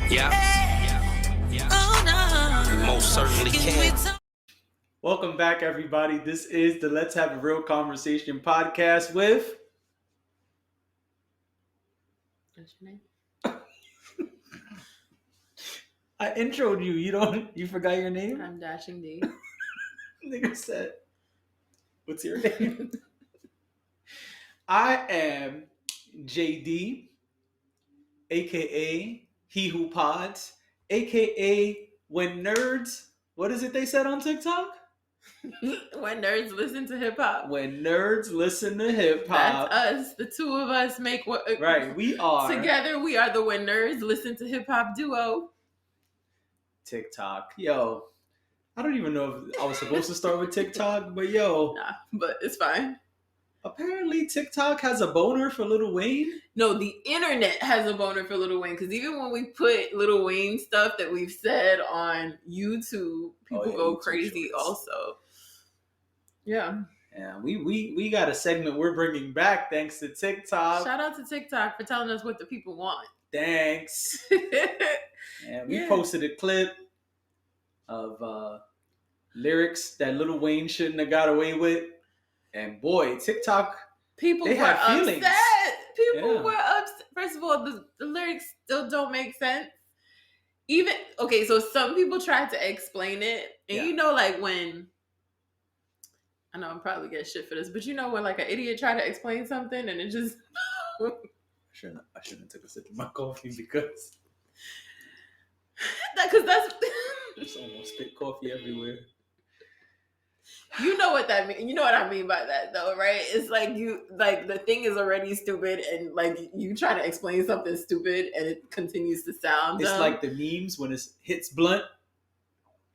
Yeah. We most certainly can. Welcome back, everybody. This is the Let's Have a Real Conversation podcast with. What's your name? I introed you. You forgot your name? I'm Dashing D. Nigga said, what's your name? I am JD, aka He Who Pods, aka When Nerds. What is it they said on TikTok? When nerds listen to hip hop. When nerds listen to hip hop. That's us. The two of us make what. Right, we are. Together, we are the When Nerds Listen to Hip Hop duo. TikTok. Yo, I don't even know if I was supposed to start with TikTok, but yo. Nah, but it's fine. Apparently, TikTok has a boner for Lil Wayne. No, the internet has a boner for Lil Wayne, because even when we put Lil Wayne stuff that we've said on YouTube, people go YouTube crazy shorts. also. Yeah. Yeah, we got a segment we're bringing back thanks to TikTok. Shout out to TikTok for telling us what the people want. Thanks. And we Yeah. posted a clip of lyrics that Lil Wayne shouldn't have got away with. And boy, TikTok, people they were have upset. feelings. People Yeah. were upset. First of all, the lyrics still don't make sense. So some people tried to explain it. And Yeah. you know, like when, I know I'm probably getting shit for this, but you know when like an idiot tried to explain something and it just... I shouldn't have took a sip of my coffee because Because that's... there's almost spit coffee everywhere. You know what that means. You know what I mean by that, though, right? It's like the thing is already stupid, and like you try to explain something stupid, and it continues to sound It's dumb. like the memes when it hits blunt.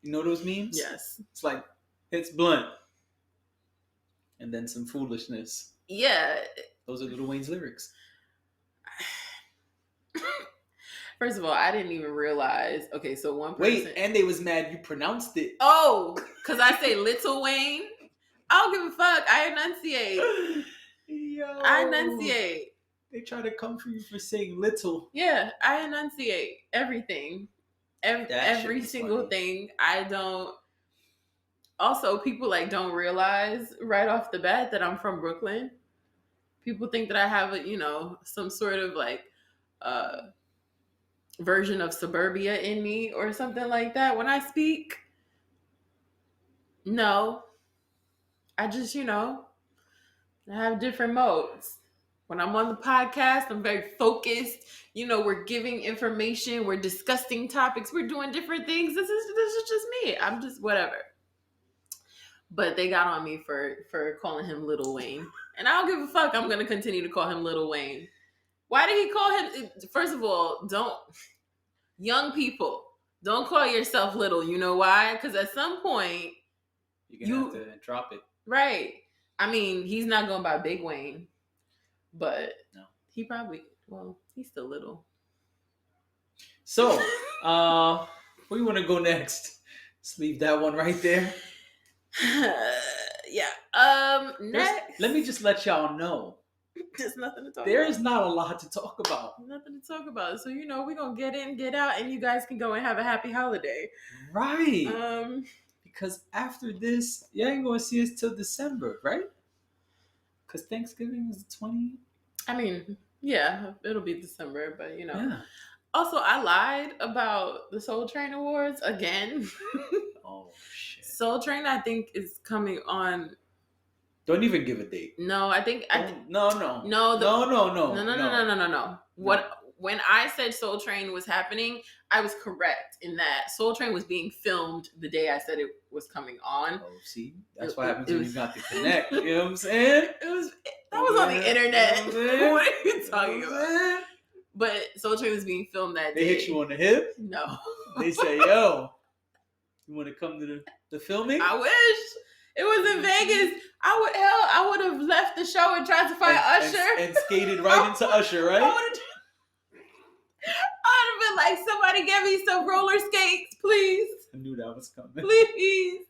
You know those memes? Yes. It's like hits blunt, and then some foolishness. Yeah. Those are Lil Wayne's lyrics. First of all, I didn't even realize. Okay, so one person. Wait, and they was mad you pronounced it. Oh, because I say Little Wayne. I don't give a fuck. I enunciate. Yo, I enunciate. They try to come for you for saying little. Yeah, I enunciate everything. Every shit single was funny. thing. I don't. Also, people like don't realize right off the bat that I'm from Brooklyn. People think that I have some sort of like version of suburbia in me or something like that when I speak. No. I just, I have different modes. When I'm on the podcast, I'm very focused. We're giving information, we're discussing topics, we're doing different things. This is just me. I'm just whatever. But they got on me for calling him Lil Wayne. And I don't give a fuck. I'm going to continue to call him Lil Wayne. Why did he call him? First of all, young people, don't call yourself little. You know why? Because at some point, You're going to have to drop it. Right. I mean, he's not going by Big Wayne. But no, he probably, he's still little. So, where you want to go next? Let's leave that one right there. Yeah. Next. Let me just let y'all know. There's nothing to talk about. There is not a lot to talk about. Nothing to talk about. So, we're going to get in, get out, and you guys can go and have a happy holiday. Right. Because after this, you ain't going to see us till December, right? Because Thanksgiving is the 20th. I mean, yeah, it'll be December, but Yeah. Also, I lied about the Soul Train Awards again. Oh, shit. Soul Train, I think, is coming on. Don't even give a date. No, I think. No. When I said Soul Train was happening, I was correct in that Soul Train was being filmed the day I said it was coming on. Oh, see? That's what happens when you got to connect. You know what I'm saying? That was on the internet. What are you talking about? about? But Soul Train was being filmed that day. They hit you on the hip? No. They say, yo, you want to come to the filming? I wish. It was in Vegas. I would have left the show and tried to find Usher. And skated right into Usher, right? I would have been like, somebody get me some roller skates, please. I knew that was coming. Please.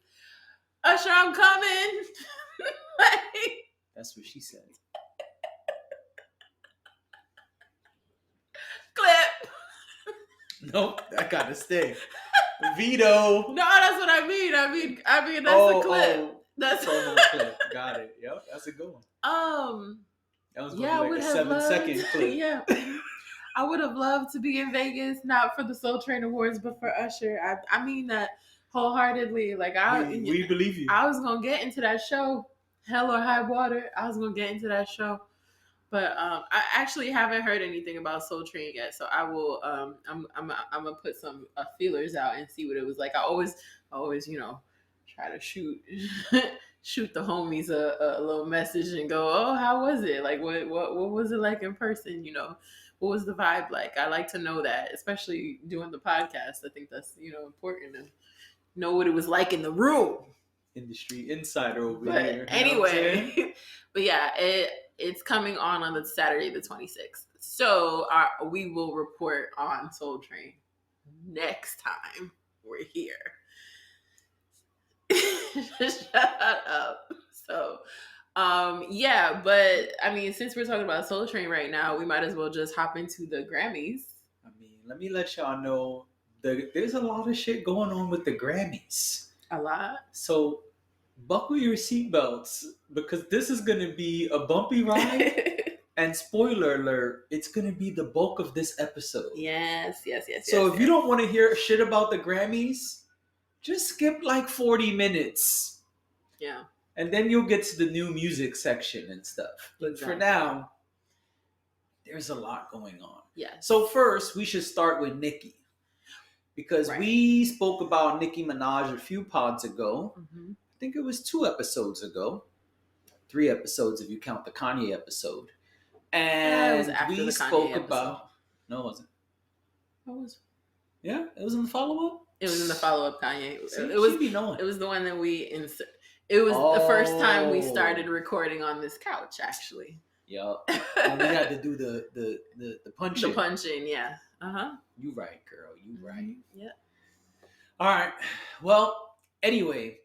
Usher, I'm coming. That's what she said. Clip. Nope, that gotta stay. Veto. No, that's what I mean. I mean that's a clip. That's promo clip. Got it. Yep, that's a good one. That was gonna Yeah, I be would like a have 7-second loved. clip. Yeah, I would have loved to be in Vegas, not for the Soul Train Awards, but for Usher. I mean that wholeheartedly. Like We believe you. I was gonna get into that show, hell or high water. I was gonna get into that show, but I actually haven't heard anything about Soul Train yet. So I will. I'm gonna put some feelers out and see what it was like. I always try to shoot the homies a little message and go, oh, how was it? Like what was it like in person? What was the vibe like? I like to know that, especially doing the podcast. I think that's important to know what it was like in the room. Industry insider over But here. anyway, but yeah, it's coming on the Saturday the 26th. So we will report on Soul Train next time we're here. Shut up. So yeah, but I mean, since we're talking about Soul Train right now, we might as well just hop into the Grammys. I mean, let me let y'all know there's a lot of shit going on with the Grammys. A lot. So buckle your seatbelts because this is gonna be a bumpy ride. And spoiler alert, it's gonna be the bulk of this episode. Yes. So if you don't want to hear shit about the Grammys, just skip like 40 minutes. Yeah. And then you'll get to the new music section and stuff. But for now, there's a lot going on. Yeah. So first, we should start with Nicki. Because we spoke about Nicki Minaj a few pods ago. Mm-hmm. I think it was 2 episodes ago. 3 episodes if you count the Kanye episode. And it was after we the spoke Kanye about... No, it wasn't. What was? Yeah, it was in the follow-up? It was in the follow-up Kanye. See, it was the one that we it was the first time we started recording on this couch, actually. Yup. And we had to do the punch. The punching, yeah. Uh-huh. You right, girl. You right. Yeah. All right. Well, anyway,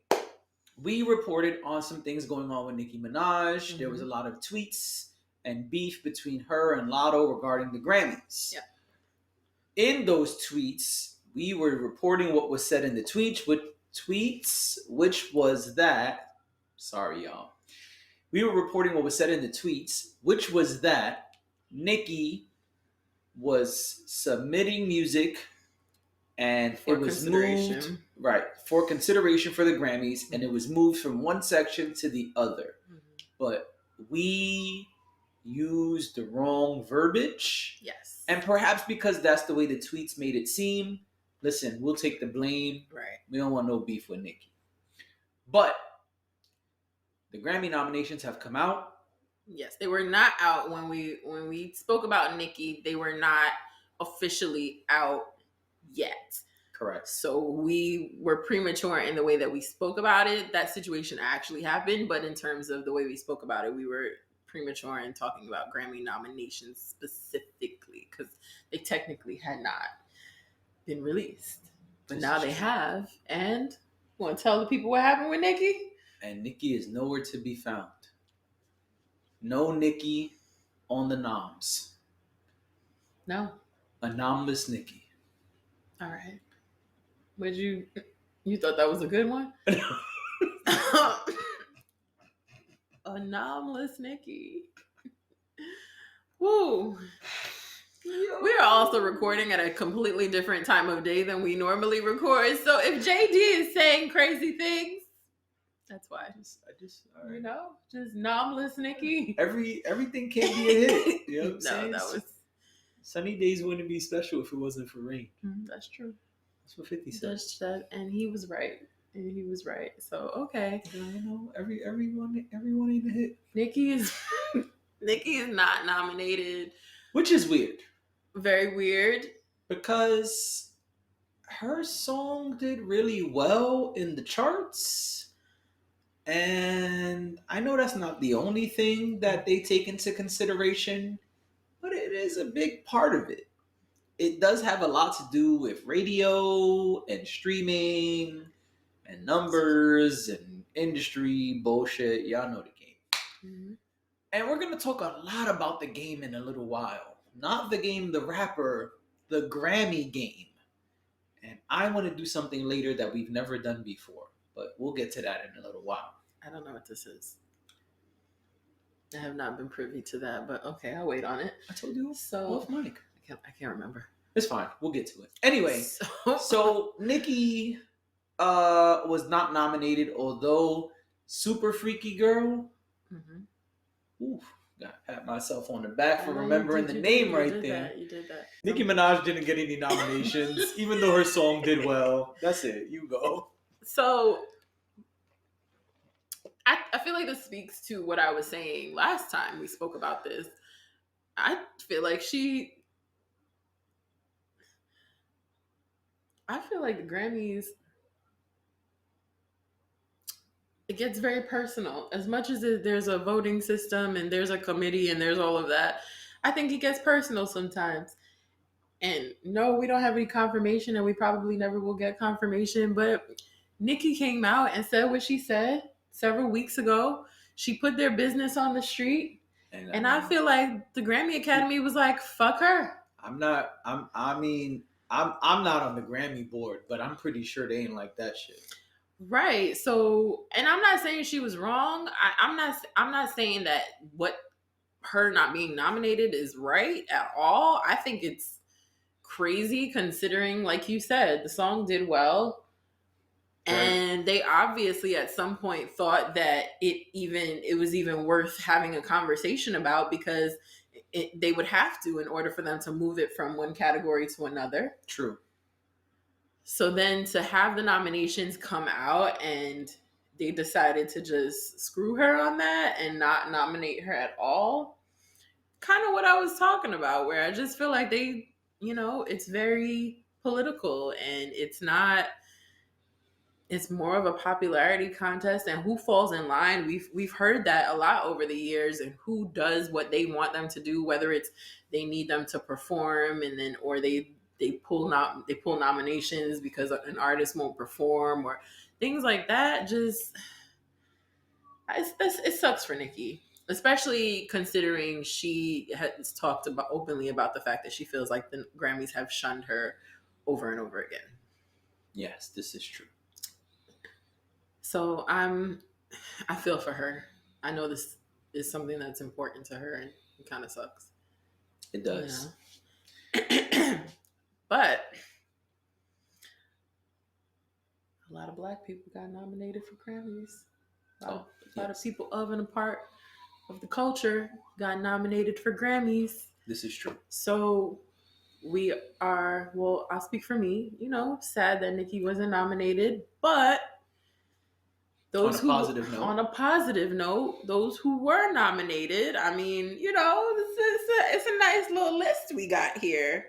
we reported on some things going on with Nicki Minaj. Mm-hmm. There was a lot of tweets and beef between her and Lotto regarding the Grammys. Yeah. In those tweets, we were reporting what was said in the tweets, which was that, sorry, y'all. We were reporting what was said in the tweets, which was that Nicki was submitting music and it was moved for consideration for the Grammys, and it was moved from one section to the other. Mm-hmm. But we used the wrong verbiage. Yes. And perhaps because that's the way the tweets made it seem, listen, we'll take the blame. Right. We don't want no beef with Nicki. But the Grammy nominations have come out. Yes, they were not out when we spoke about Nicki. They were not officially out yet. Correct. So we were premature in the way that we spoke about it. That situation actually happened, but in terms of the way we spoke about it, we were premature in talking about Grammy nominations specifically because they technically had not been released. But now they have. And you want to tell the people what happened with Nicki? And Nicki is nowhere to be found. No Nicki on the noms. No. A nomless Nicki. All right. But you thought that was a good one? A nomless Nicki. Woo. We are also recording at a completely different time of day than we normally record. So if JD is saying crazy things, that's why. I just all right. Just nomless Nicki. Everything can't be a hit. You know what I'm saying? That was... Sunny days wouldn't be special if it wasn't for rain. That's true. That's what 50 said. And he was right. So okay. I know everyone ain't a hit. Nicki is not nominated, which is weird. Very weird, because her song did really well in the charts, and I know that's not the only thing that they take into consideration, but it is a big part of it. It does have a lot to do with radio and streaming and numbers and industry bullshit. Y'all know the game. Mm-hmm. And we're going to talk a lot about the game in a little while. Not the game, the rapper, the Grammy game. And I want to do something later that we've never done before. But we'll get to that in a little while. I don't know what this is. I have not been privy to that, but okay, I'll wait on it. I told you So off mic. I can't remember. It's fine. We'll get to it. Anyway, so Nicki was not nominated, although Super Freaky Girl. Oof, gotta pat myself on the back for remembering the name right there. You did that. Nicki Minaj didn't get any nominations, even though her song did well. That's it. You go. So I feel like this speaks to what I was saying last time we spoke about this. I feel like the Grammys, it gets very personal. As much as there's a voting system and there's a committee and there's all of that, I think it gets personal sometimes. And no, we don't have any confirmation and we probably never will get confirmation, but Nicki came out and said what she said several weeks ago. She put their business on the street. And I feel like the Grammy Academy was like, fuck her. I'm not on the Grammy board, but I'm pretty sure they ain't like that shit. Right. So, and I'm not saying she was wrong. I'm not saying that what her not being nominated is right at all. I think it's crazy considering, like you said, the song did well. And they obviously at some point thought that it was even worth having a conversation about, because they would have to in order for them to move it from one category to another. True. So then to have the nominations come out and they decided to just screw her on that and not nominate her at all, kind of what I was talking about, where I just feel like they, it's very political and it's more of a popularity contest, and who falls in line. We've heard that a lot over the years, and who does what they want them to do, whether it's they need them to perform and then, or they pull nominations because an artist won't perform or things like that. Just it sucks for Nicki, especially considering she has talked openly about the fact that she feels like the Grammys have shunned her over and over again. Yes, this is true. So I feel for her. I know this is something that's important to her, and it kind of sucks. It does. But a lot of Black people got nominated for Grammys. A lot of people of and a part of the culture got nominated for Grammys. This is true. So we are, I'll speak for me, sad that Nicki wasn't nominated, but on a positive note, those who were nominated, I mean, it's a nice little list we got here.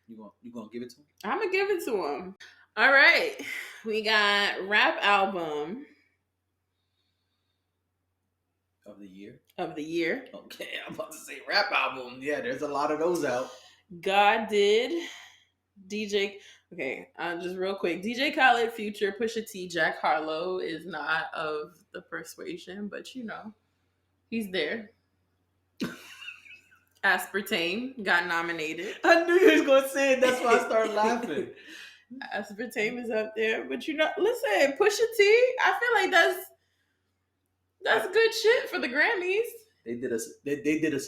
You gonna give it to him? I'm gonna give it to him. All right, we got rap album of the year. Okay, I'm about to say rap album. Yeah, there's a lot of those out. God did. DJ. Okay, just real quick. DJ Khaled, Future, Pusha T, Jack Harlow is not of the persuasion, but he's there. Aspartame got nominated. I knew you was gonna say it. That's why I started laughing. Aspartame is up there, but listen, Pusha T, I feel like that's good shit for the Grammys. They did us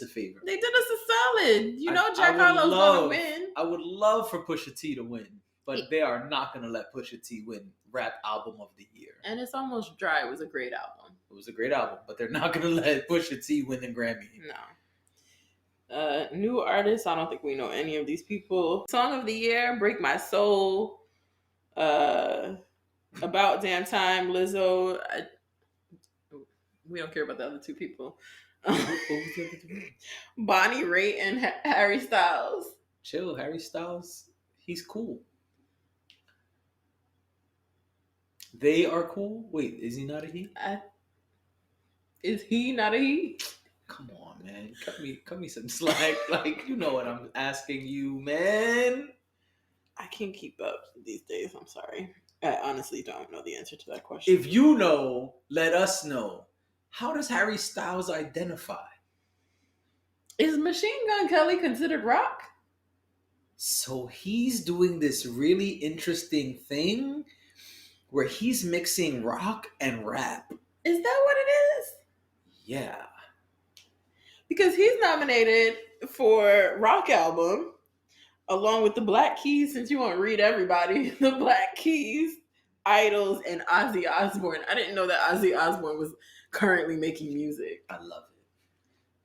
a favor. They did us a solid. Jack Harlow's gonna win. I would love for Pusha T to win, but they are not gonna let Pusha T win rap album of the year. And It's Almost Dry was a great album. It was a great album, but they're not gonna let Pusha T win the Grammy. No. New artists, I don't think we know any of these people. Song of the year, Break My Soul. About Damn Time, Lizzo. We don't care about the other two people. Bonnie Raitt and Harry Styles. Chill, Harry Styles. He's cool. They are cool? Wait, is he not a he? Is he not a he? Come on, man. Cut me some slack. Like, you know what I'm asking you, man. I can't keep up these days. I'm sorry. I honestly don't know the answer to that question. If you know, let us know. How does Harry Styles identify? Is Machine Gun Kelly considered rock? So he's doing this really interesting thing where he's mixing rock and rap. Is that what it is? Yeah. Because he's nominated for rock album along with the Black Keys, since you want to read everybody, the Black Keys, Idols, and Ozzy Osbourne. I didn't know that Ozzy Osbourne was currently making music. I love it.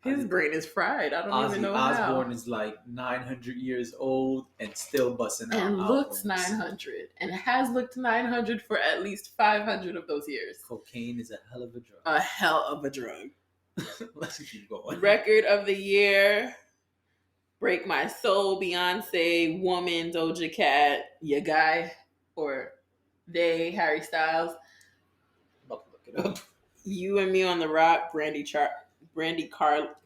His brain is fried. I don't even know Osbourne how. is like 900 years old and still busting out And looks albums. 900. And has looked 900 for at least 500 of those years. Cocaine is a hell of a drug. A hell of a drug. Let's keep going. Record of the year: Break My Soul, Beyonce, Woman, Doja Cat, Ya Guy, or They, Harry Styles. I'm about to look it up. You and Me on the Rock,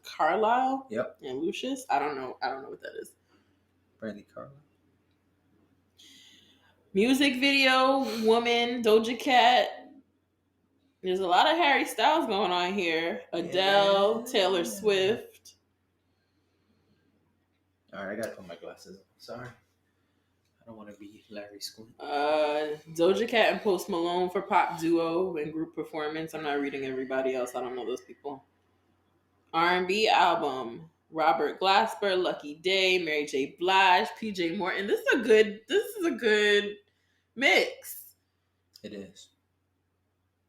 Carlisle. Yep. And Lucius. I don't know what that is. Brandy Carlisle. Music video: Woman, Doja Cat. There's a lot of Harry Styles going on here. Adele, Taylor Swift. All right, I gotta put my glasses on. Sorry. I don't want to be Larry Squint. Doja Cat and Post Malone for pop duo and group performance. I'm not reading everybody else. I don't know those people. R&B album: Robert Glasper, Lucky Day, Mary J. Blige, PJ Morton. This is a good mix. It is.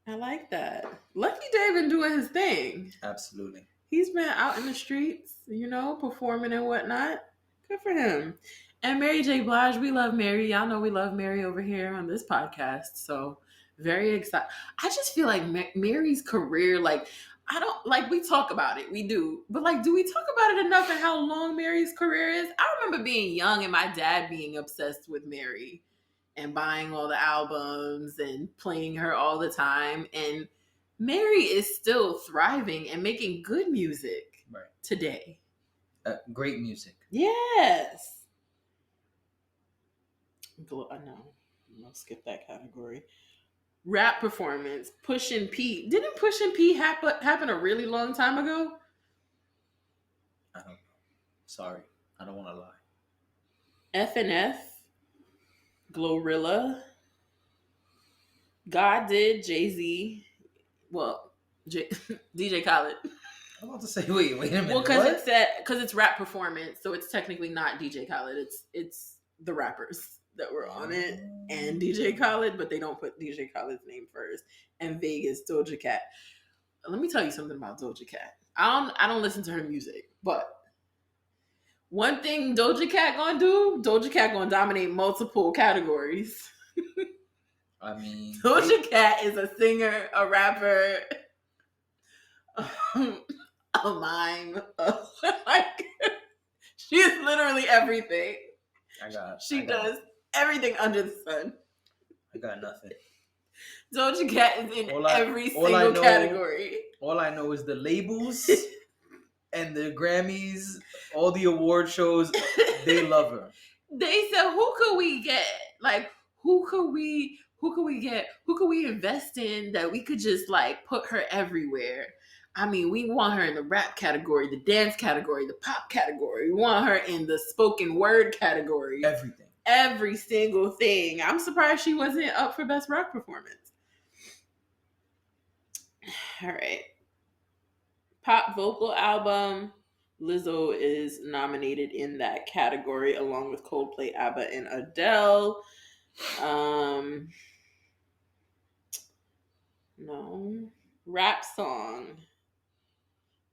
I like that. Lucky Day been doing his thing. Absolutely. He's been out in the streets, performing and whatnot. Good for him. And Mary J. Blige, we love Mary. Y'all know we love Mary over here on this podcast. So very excited. I just feel like Mary's career, we talk about it. We do. But do we talk about it enough and how long Mary's career is? I remember being young and my dad being obsessed with Mary and buying all the albums and playing her all the time. And Mary is still thriving and making good music today. Great music. Yes. I know. I'm going to skip that category. Rap performance. Pushin' P. Didn't Pushin' P happen a really long time ago? I don't know. Sorry. I don't want to lie. FNF. Glorilla. God Did, Jay-Z. Well, DJ Khaled. I'm about to say, wait a minute. Well, because it's rap performance, so it's technically not DJ Khaled. It's the rappers that were on it and DJ Khaled, but they don't put DJ Khaled's name first. And Vegas, Doja Cat. Let me tell you something about Doja Cat. I don't listen to her music, but one thing Doja Cat gonna dominate multiple categories. I mean, Doja Cat is a singer, a rapper, a mime. She is literally everything. She does everything under the sun. I got nothing. Doja Cat is in every single category. All I know is the labels and the Grammys, all the award shows, they love her. They said, who could we get? Who could we invest in that we could just put her everywhere? I mean, we want her in the rap category, the dance category, the pop category. We want her in the spoken word category. Everything. Every single thing. I'm surprised she wasn't up for best rock performance. All right. Pop vocal album. Lizzo is nominated in that category along with Coldplay, ABBA, and Adele. No. Rap song.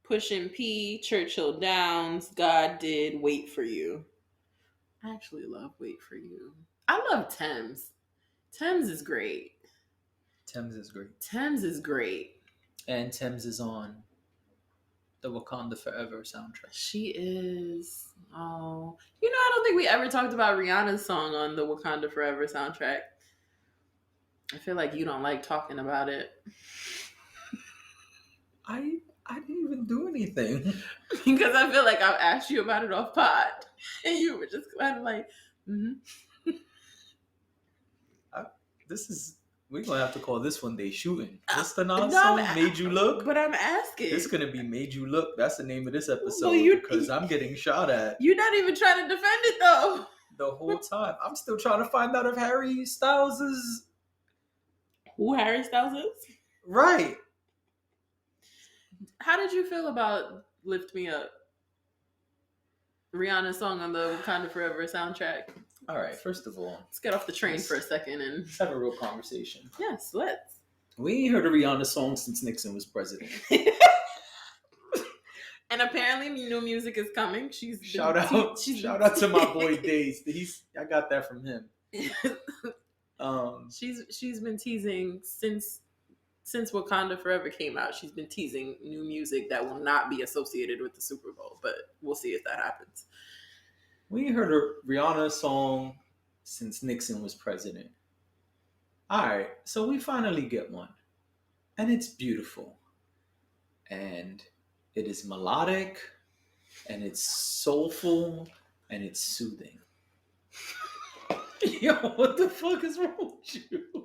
Pushin' P, Churchill Downs, God Did, Wait For You. I actually love Wait For You. I love Thames. Thames is great. Thames is great. Thames is great. And Thames is on the Wakanda Forever soundtrack. She is. Oh. I don't think we ever talked about Rihanna's song on the Wakanda Forever soundtrack. I feel like you don't like talking about it. I didn't even do anything. Because I feel like I've asked you about it off pod. And you were just kind of like, mm-hmm. We're going to have to call this one They Shooting. What's the song? Made You Look? But I'm asking. It's going to be Made You Look. That's the name of this episode because I'm getting shot at. You're not even trying to defend it, though. the whole time. I'm still trying to find out if Harry Styles is Who Harry Styles is? right. How did you feel about "Lift Me Up"? Rihanna's song on the Wakanda Forever soundtrack. All right, first of all, Let's get off the train for a second and let's have a real conversation. yes, let's. We ain't heard a Rihanna song since Nixon was president. And apparently, new music is coming. Shout out to my boy Days. I got that from him. She's been teasing since Wakanda Forever came out. She's been teasing new music that will not be associated with the Super Bowl, but we'll see if that happens. We ain't heard a Rihanna song since Nixon was president. All right, so we finally get one, and it's beautiful, and it is melodic, and it's soulful, and it's soothing. Yo, what the fuck is wrong with you?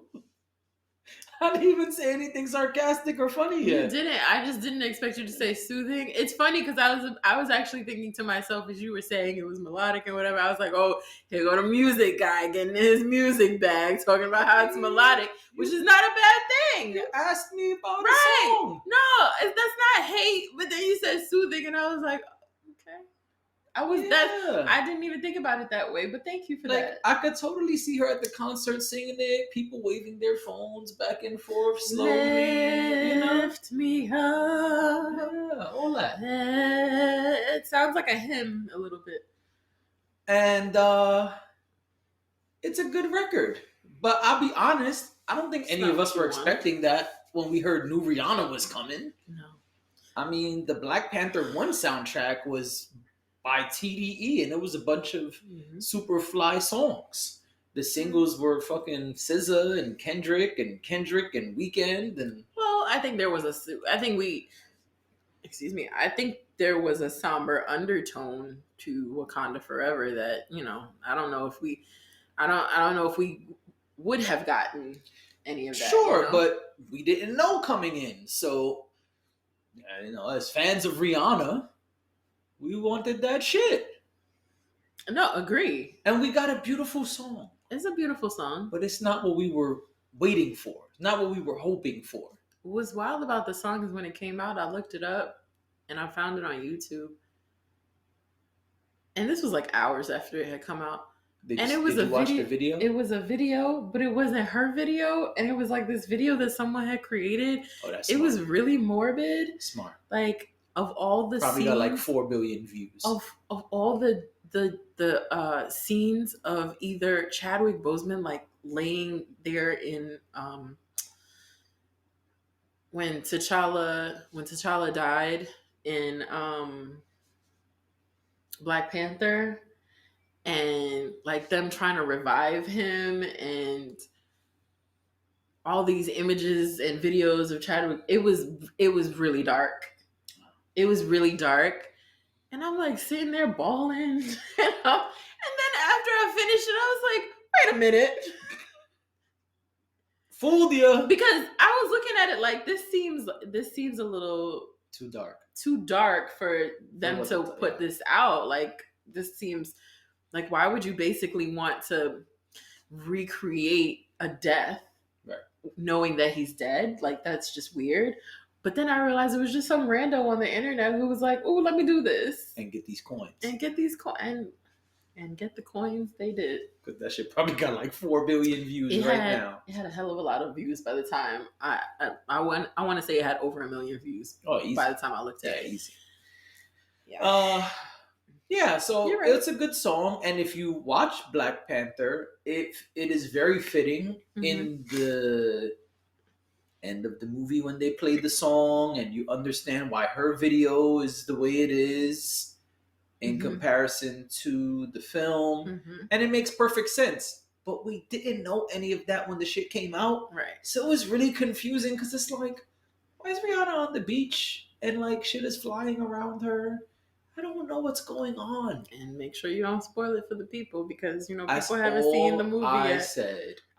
I didn't even say anything sarcastic or funny yet. You didn't. I just didn't expect you to say soothing. It's funny because I was actually thinking to myself as you were saying it was melodic and whatever. I was like, oh, here go the music guy getting his music bag, talking about how it's melodic, which is not a bad thing. You asked me about right. a song. No, that's not hate. But then you said soothing, and I was like, okay. I didn't even think about it that way, but thank you for that. I could totally see her at the concert singing it, people waving their phones back and forth slowly. Lift me up. Yeah, all that. It sounds like a hymn a little bit. And it's a good record. But I'll be honest, I don't think any of us were expecting that when we heard new Rihanna was coming. No. I mean, the Black Panther 1 soundtrack was by TDE, and it was a bunch of super fly songs. The singles were fucking SZA and Kendrick and Weeknd and. Well, I think there was I think there was a somber undertone to Wakanda Forever that I don't know if we would have gotten any of that. Sure, but we didn't know coming in, so as fans of Rihanna. We wanted that shit. No, agree. And we got a beautiful song. It's a beautiful song. But it's not what we were waiting for. Not what we were hoping for. What's wild about the song is when it came out, I looked it up and I found it on YouTube. And this was like hours after it had come out. Did you watch the video? It was a video, but it wasn't her video. And it was like this video that someone had created. Oh, that's smart. It was really morbid. Smart. Like, of all the probably scenes, got like 4 billion views. Of all the scenes of either Chadwick Boseman like laying there in when T'Challa died in Black Panther, and like them trying to revive him and all these images and videos of Chadwick, it was really dark. It was really dark. And I'm like sitting there bawling. And then after I finished it, I was like, wait a minute. Fooled you. Because I was looking at it like this seems a little too dark for them to put this out. Like this seems like, why would you basically want to recreate a death knowing that he's dead? Like that's just weird. But then I realized it was just some rando on the internet who was like, "Oh, let me do this and get these coins and get the coins." They did, because that shit probably got like 4 billion views now. It had a hell of a lot of views by the time I want to say it had over 1 million views. Oh, easy. By the time I looked at it, easy. Yeah. Yeah. So right. It's a good song, and if you watch Black Panther, it is very fitting in the end of the movie when they play the song, and you understand why her video is the way it is in comparison to the film, and it makes perfect sense. But we didn't know any of that when the shit came out, right? So it was really confusing because it's like, why is Rihanna on the beach and like shit is flying around her? I don't know what's going on. And make sure you don't spoil it for the people, because people haven't seen the movie yet.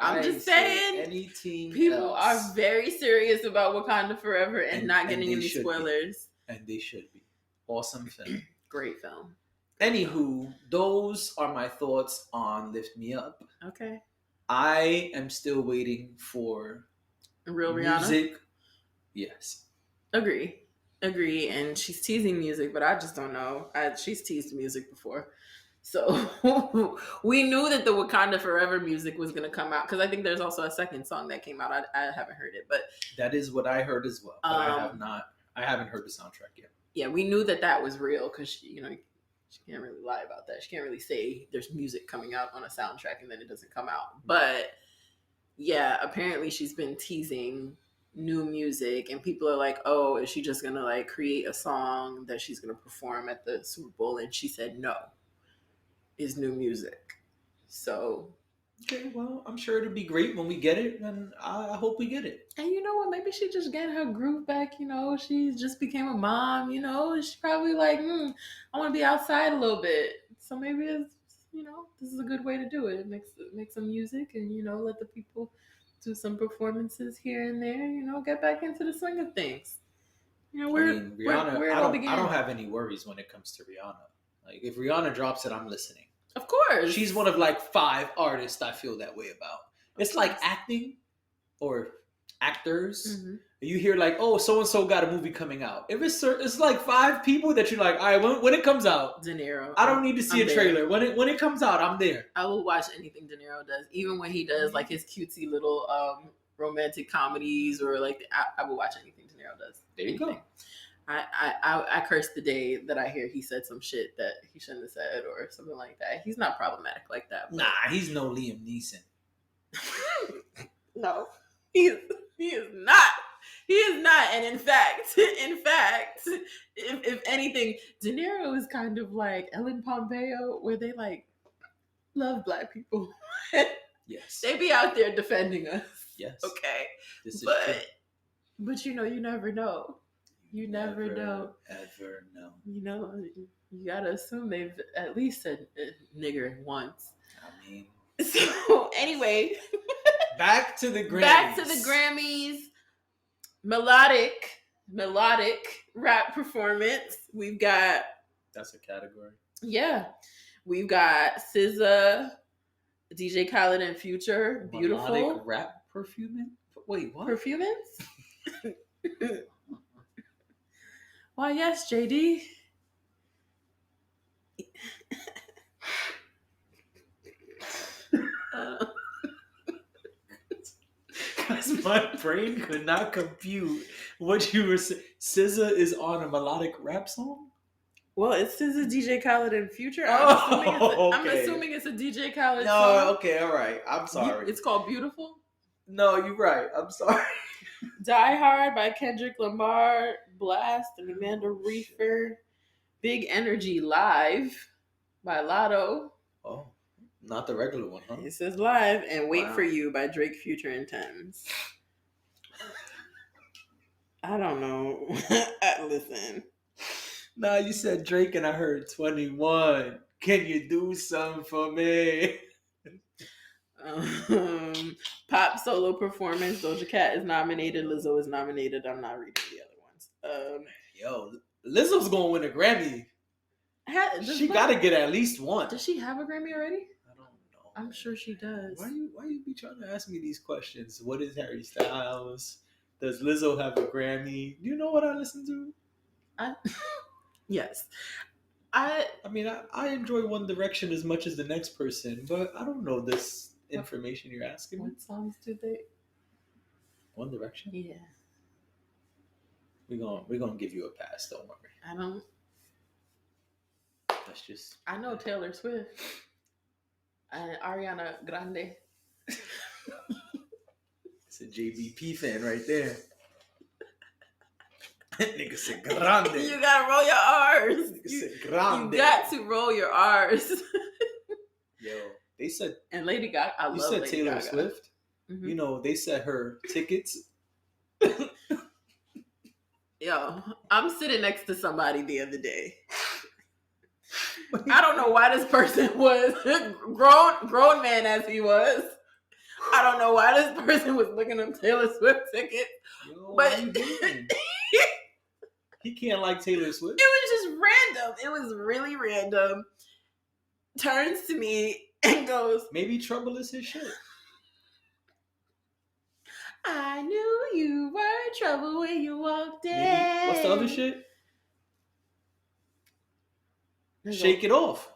I'm just saying, people are very serious about Wakanda Forever and not getting any spoilers. And they should be. Awesome film. Great film. Anywho, those are my thoughts on Lift Me Up. Okay. I am still waiting for Real Rihanna. music. Yes. Agree. And she's teasing music, but I just don't know. She's teased music before. So we knew that the Wakanda Forever music was going to come out, because I think there's also a second song that came out. I haven't heard it, but that is what I heard as well. But I haven't heard the soundtrack yet. Yeah, we knew that was real, because she can't really lie about that. She can't really say there's music coming out on a soundtrack and then it doesn't come out. But yeah, apparently she's been teasing new music, and people are like, oh, is she just going to like create a song that she's going to perform at the Super Bowl? And she said no. Is new music. So okay, well, I'm sure it'll be great when we get it, and I hope we get it. And you know what? Maybe she just getting her groove back. She just became a mom. She's probably like, I want to be outside a little bit. So maybe it's, this is a good way to do it. Make some music, and let the people do some performances here and there. Get back into the swing of things. Rihanna. Where it all began. I don't have any worries when it comes to Rihanna. Like, if Rihanna drops it, I'm listening. Of course. She's one of like 5 artists I feel that way about. It's like acting or actors. Mm-hmm. You hear like, oh, so-and-so got a movie coming out. If it's like 5 people that you're like, all right, when it comes out, De Niro. I don't need to see a trailer. When it comes out, I'm there. I will watch anything De Niro does. Even when he does like his cutesy little romantic comedies, or like, I will watch anything De Niro does. There you go. I curse the day that I hear he said some shit that he shouldn't have said or something like that. He's not problematic like that. But... Nah, he's no Liam Neeson. No, he is not. He is not. And in fact, if anything, De Niro is kind of like Ellen Pompeo, where they like love black people. Yes. They be out there defending us. Yes. Okay. This is true. But you never know. You never know. Ever know. You gotta assume they've at least said nigger once. I mean. So anyway, back to the Grammys. Melodic rap performance. We've got. That's a category. Yeah, we've got SZA, DJ Khaled, and Future. Beautiful melodic rap performance. Wait, what? Performance? Why, yes, JD. Because my brain could not compute what you were saying. SZA is on a melodic rap song? Well, it's SZA, DJ Khaled, and Future. I'm assuming it's a DJ Khaled song. No, okay, all right. I'm sorry. It's called Beautiful? No, you're right. I'm sorry. Die Hard by Kendrick Lamar, Blast and Amanda Reefer, Big Energy Live by Lotto. Oh, not the regular one, huh? It says Live, and Wait for You by Drake, Future, and Thames. I don't know. Listen. Nah, you said Drake and I heard 21. Can you do something for me? Pop solo performance. Doja Cat is nominated. Lizzo is nominated. I'm not reading the other ones. Yo, Lizzo's gonna win a Grammy. She gotta get at least one. Does she have a Grammy already? I don't know. I'm sure she does. Why you be trying to ask me these questions? What is Harry Styles? Does Lizzo have a Grammy? Do you know what I listen to? Yes. I mean, I enjoy One Direction as much as the next person, but I don't know this information you're asking me. What songs do they? One Direction? Yeah. We're gonna give you a pass, don't worry. I don't. That's just. I know Taylor Swift and Ariana Grande. It's a JBP fan right there. Nigga said grande. You gotta roll your R's. Nigga said grande. You got to roll your R's. Yo, they said. And Lady Gaga. I love Lady Lady Taylor Gaga. Swift. Mm-hmm. You know, they said her tickets. Yo, I'm sitting next to somebody the other day. I don't know why this person was grown man as he was. I don't know why this person was looking up Taylor Swift tickets. Yo, but what you doing? He can't like Taylor Swift. It was just random. It was really random. Turns to me and goes, Maybe Trouble is his shit. I knew you were trouble when you walked in. Maybe. What's the other shit? Shake It Off.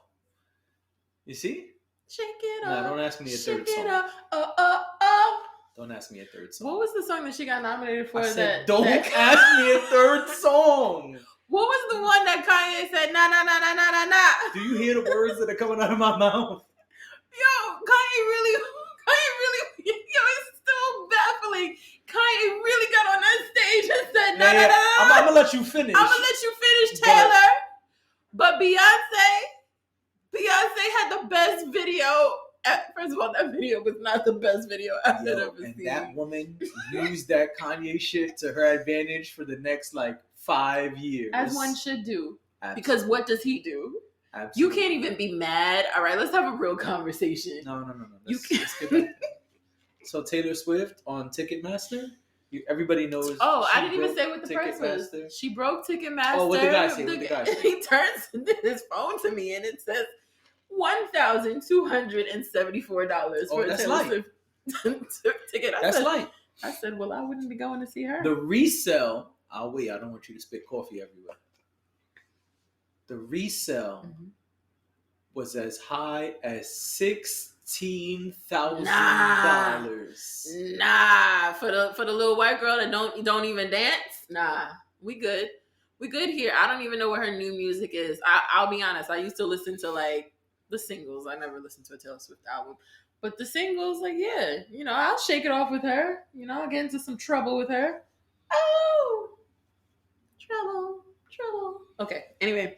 You see? Shake it Nah, off. don't ask me a Shake third it song. off. Oh, oh, oh. Don't ask me a third song. What was the song that she got nominated for? I said, that don't that- ask me a third song. What was the one that Kanye said, nah, nah, nah, nah, nah, nah, nah? Do you hear the words that are coming out of my mouth? Yo, Kanye really, yo, it's so baffling. Kanye really got on that stage and said, nah, nah, nah, nah. I'm gonna let you finish. I'm gonna let you finish, Taylor. But Beyonce had the best video. First of all, that video was not the best video I've ever And seen. that woman used that Kanye shit to her advantage for the next 5 years. As one should do. Absolutely. Because what does he do? Absolutely. You can't even be mad. All right, let's have a real conversation. No. You Let's get back. So Taylor Swift on Ticketmaster. Everybody knows. Oh, I she didn't even broke say what the price was. Ticketmaster. She broke Ticketmaster. Oh, what the guy say? What the guy say? He turns his phone to me and it says $1,274 for a that's Taylor light. Swift ticket. That's light. I said, well, I wouldn't be going to see her. The resale. I'll wait. I don't want you to spit coffee everywhere. The resale was as high as $16,000. Nah, for the little white girl that don't even dance. Nah, we good. We good here. I don't even know what her new music is. I'll be honest. I used to listen to the singles. I never listened to a Taylor Swift album, but the singles, yeah, I'll shake it off with her. I'll get into some trouble with her. Oh, trouble. Okay. Anyway.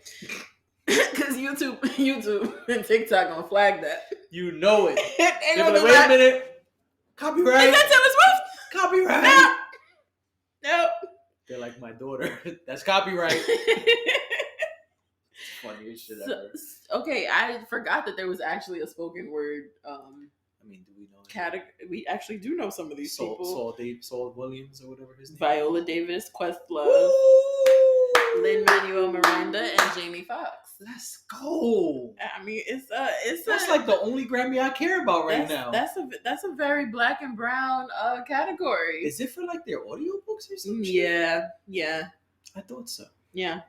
Because YouTube and TikTok gonna flag that. You know it. Wait a minute. Copyright. Is that Taylor Swift? Copyright. No. They're like my daughter. That's copyright. Funniest shit ever. Okay, I forgot that there was actually a spoken word. Do we know? Category. We actually do know some of these people. Saul Williams or whatever his name. Viola Davis, Questlove, Lin-Manuel Miranda, and Jamie Foxx. Let's go. That's like the only Grammy I care about now. That's a very black and brown category. Is it for their audiobooks or something? Yeah. I thought so. Yeah.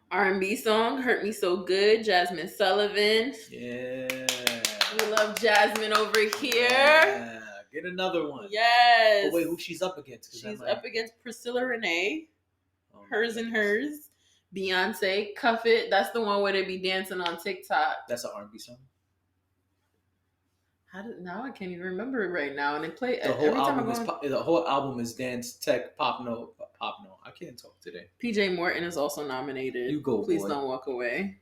R&B song, Hurt Me So Good, Jasmine Sullivan. Yeah. We love Jasmine over here. Yeah. Get another one. Yes. Oh, wait, who she's up against? She's up against Priscilla Renee. Hers and Hers. Beyonce, Cuff It. That's the one where they be dancing on TikTok. That's an R&B song. Now I can't even remember it right now. And it play the whole album is dance tech pop no. I can't talk today. PJ Morton is also nominated. You go, Please boy. Don't Walk Away.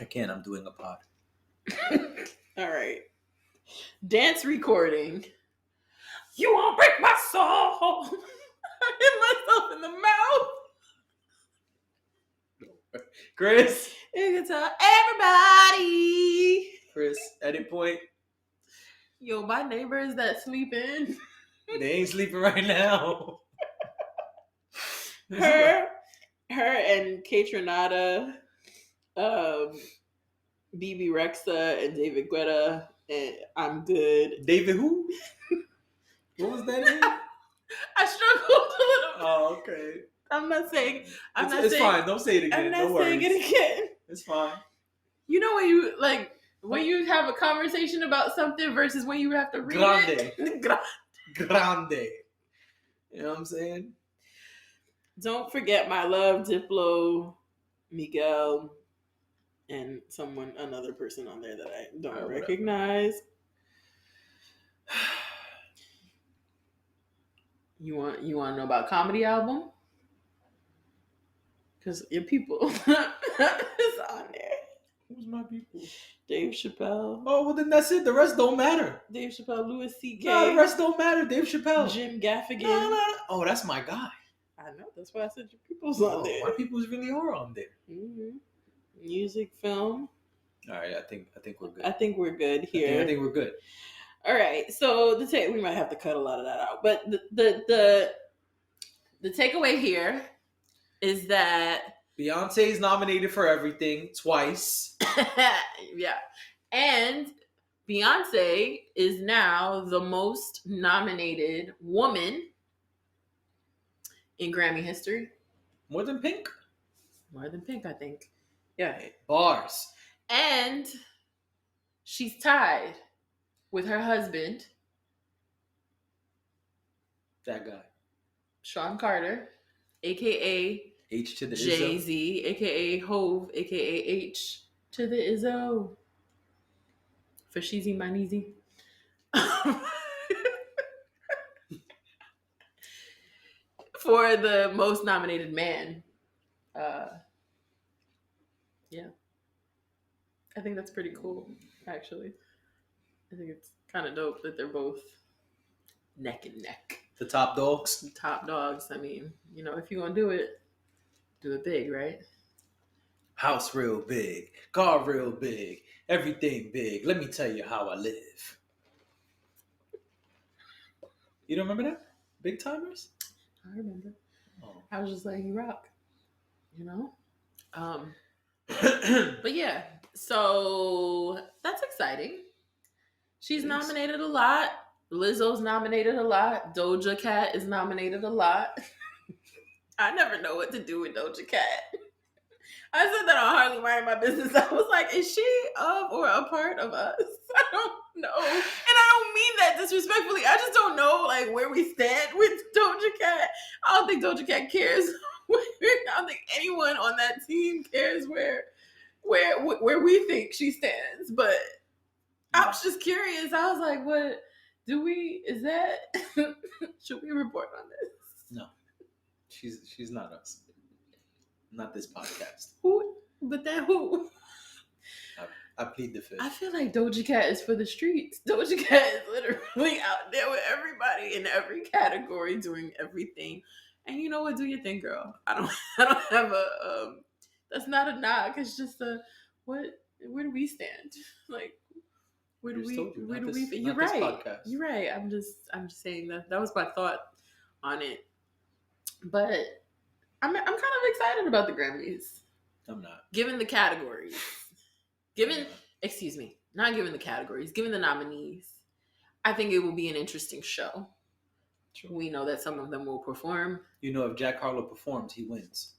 I can't. I'm doing a pod. All right. Dance recording. You won't break my soul. I hit myself in the mouth. Chris. You can tell everybody. Chris, edit point. Yo, my neighbors that sleeping. They ain't sleeping right now. Her and Kate Renata, BB Rexa, and David Guetta, and I'm Good. David who? What was that name? I struggled a little. Oh, okay. I'm not saying. It's fine. Don't say it again. I'm not no saying worries. it again. It's fine. You know when you have a conversation about something versus when you have to read it. Grande. You know what I'm saying? Don't forget my love, Diplo, Miguel, and another person on there that I don't recognize. You want to know about comedy album? Because your people is on there. Who's my people? Dave Chappelle. Oh, well then that's it. The rest don't matter. Dave Chappelle, Louis C.K. No, the rest don't matter. Dave Chappelle. Jim Gaffigan. No. Oh, that's my guy. I know. That's why I said your people's on there. My people's really are on there. Mm-hmm. Music, film. All right, I think we're good. I think we're good here. I think we're good. All right, so we might have to cut a lot of that out, but the takeaway here is that Beyonce is nominated for everything twice. yeah, and Beyonce is now the most nominated woman in Grammy history. More than Pink? More than Pink, I think. Yeah. Bars. And she's tied with her husband, That guy. Sean Carter, aka H to the Jay Izzo. Z, aka Hove, aka H to the Izzo. For Sheezy Maneezy. For the most nominated man. Yeah. I think that's pretty cool, actually. I think it's kind of dope that they're both neck and neck. The top dogs. Top dogs. I mean, if you're going to do it big, right? House real big. Car real big. Everything big. Let me tell you how I live. You don't remember that? Big Timers? I remember. Oh. I was just letting you rock. But yeah, so that's exciting. She's nominated a lot. Lizzo's nominated a lot. Doja Cat is nominated a lot. I never know what to do with Doja Cat. I said that on Hardly Minding My Business. I was like, is she of or a part of us? I don't know. And I don't mean that disrespectfully. I just don't know like where we stand with Doja Cat. I don't think Doja Cat cares. I don't think anyone on that team cares where we think she stands. But I was just curious. I was like, what should we report on this? No. She's not us. Not this podcast. Who? But then who? I plead the fifth. I feel like Doja Cat is for the streets. Doja Cat is literally out there with everybody in every category doing everything. And you know what? Do your thing, girl. I don't have a that's not a knock. It's just where do we stand? Like where do we You're right. Podcast. You're right. I'm just saying that was my thought on it. But I'm kind of excited about the Grammys. I'm not. Given the categories. Not given the categories, given the nominees, I think it will be an interesting show. True. We know that some of them will perform. If Jack Harlow performs, he wins.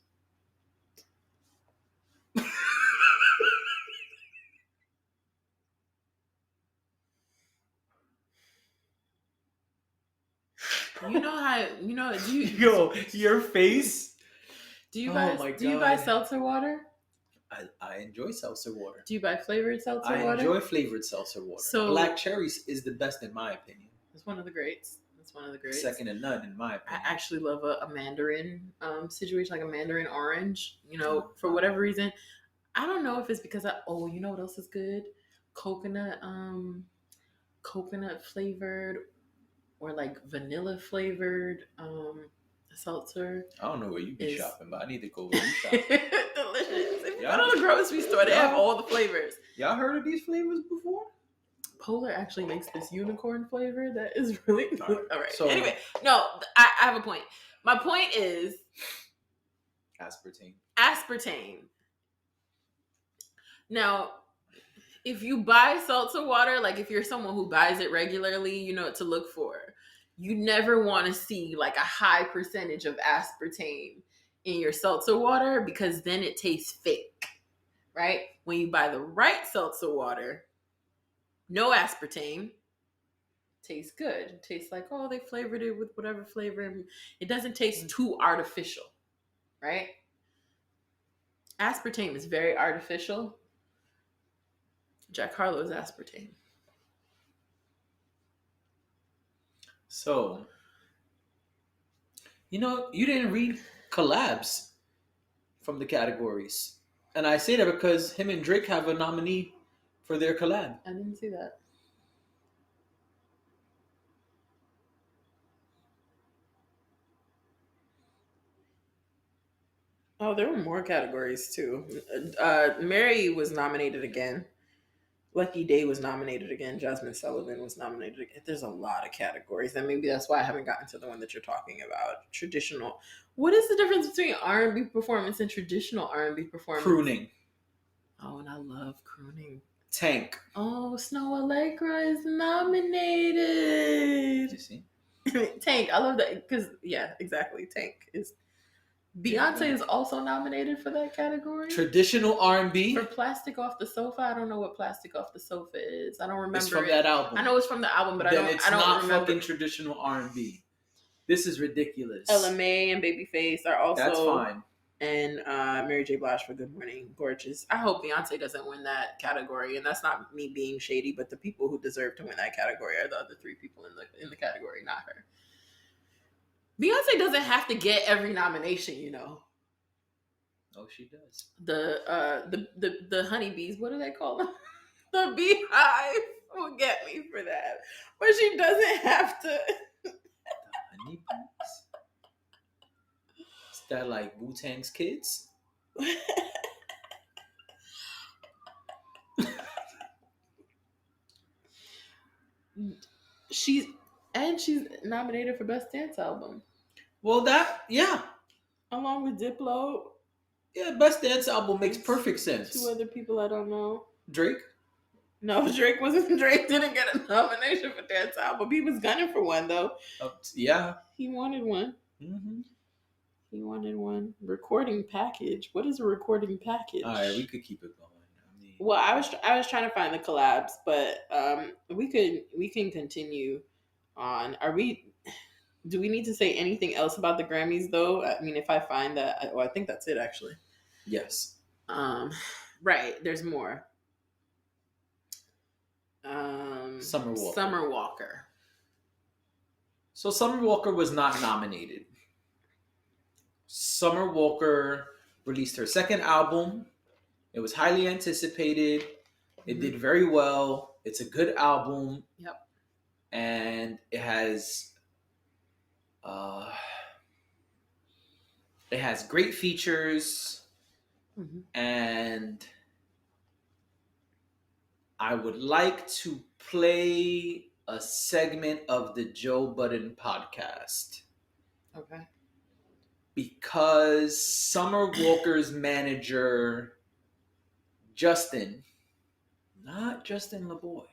Your face. Do you buy seltzer water? I enjoy seltzer water. Do you buy flavored seltzer water? I enjoy flavored seltzer water. So Black cherries is the best in my opinion. It's one of the greats. Second to none in my opinion. I actually love a mandarin situation, like a mandarin orange. For whatever reason, I don't know if it's because you know what else is good? Coconut flavored or like vanilla flavored seltzer. I don't know where you be shopping, but I need to go where you shop. Delicious. If you go to the grocery store, they have all the flavors. Y'all heard of these flavors before? Polar actually makes this unicorn flavor that is really good. All right. So, anyway, no, I have a point. My point is aspartame. Now, if you buy seltzer water, like if you're someone who buys it regularly, you know what to look for. You never want to see like a high percentage of aspartame in your seltzer water because then it tastes fake, right? When you buy the right seltzer water, no aspartame, tastes good. It tastes like, they flavored it with whatever flavor. It doesn't taste too artificial, right? Aspartame is very artificial. Jack Harlow is aspartame. So, you didn't read collabs from the categories. And I say that because him and Drake have a nominee for their collab. I didn't see that. Oh, there were more categories too. Mary was nominated again. Lucky Day was nominated again. Jasmine Sullivan was nominated again. There's a lot of categories, and maybe that's why I haven't gotten to the one that you're talking about. Traditional. What is the difference between R&B performance and traditional R&B performance? Crooning. Oh, and I love crooning. Tank. Oh, Snow Allegra is nominated. You see? Tank. I love that because exactly. Tank is. Beyonce is also nominated for that category. Traditional R&B. For Plastic Off the Sofa. I don't know what Plastic Off the Sofa is. I don't remember. It's from that album. I know it's from the album, but then I don't not remember. fucking traditional R&B. This is ridiculous. Ella Mai and Babyface are also. That's fine. And Mary J. Blige for Good Morning Gorgeous. I hope Beyonce doesn't win that category, and that's not me being shady, but the people who deserve to win that category are the other three people in the category, not her. Beyonce doesn't have to get every nomination, you know. Oh, she does. The honeybees, what do they call them? The beehive will get me for that, but she doesn't have to. The honeybees. Is that like Wu-Tang's kids? She's nominated for Best Dance Album. Well, Along with Diplo. Yeah, Best Dance Album makes perfect sense. Two other people I don't know. Drake? No, Drake didn't get a nomination for Dance Album. He was gunning for one, though. Yeah. He wanted one. Mm-hmm. He wanted one. Recording package. What is a recording package? All right, we could keep it going. Well, I was trying to find the collabs, but we can continue on. Do we need to say anything else about the Grammys though? I mean, if I find that, I think that's it actually. Yes. Right. There's more. Summer Walker. So Summer Walker was not nominated. Summer Walker released her second album. It was highly anticipated. It did very well. It's a good album. Yep. And it has great features. Mm-hmm. And I would like to play a segment of the Joe Budden podcast. Okay. Because Summer Walker's manager, Justin, not Justin LeBoy.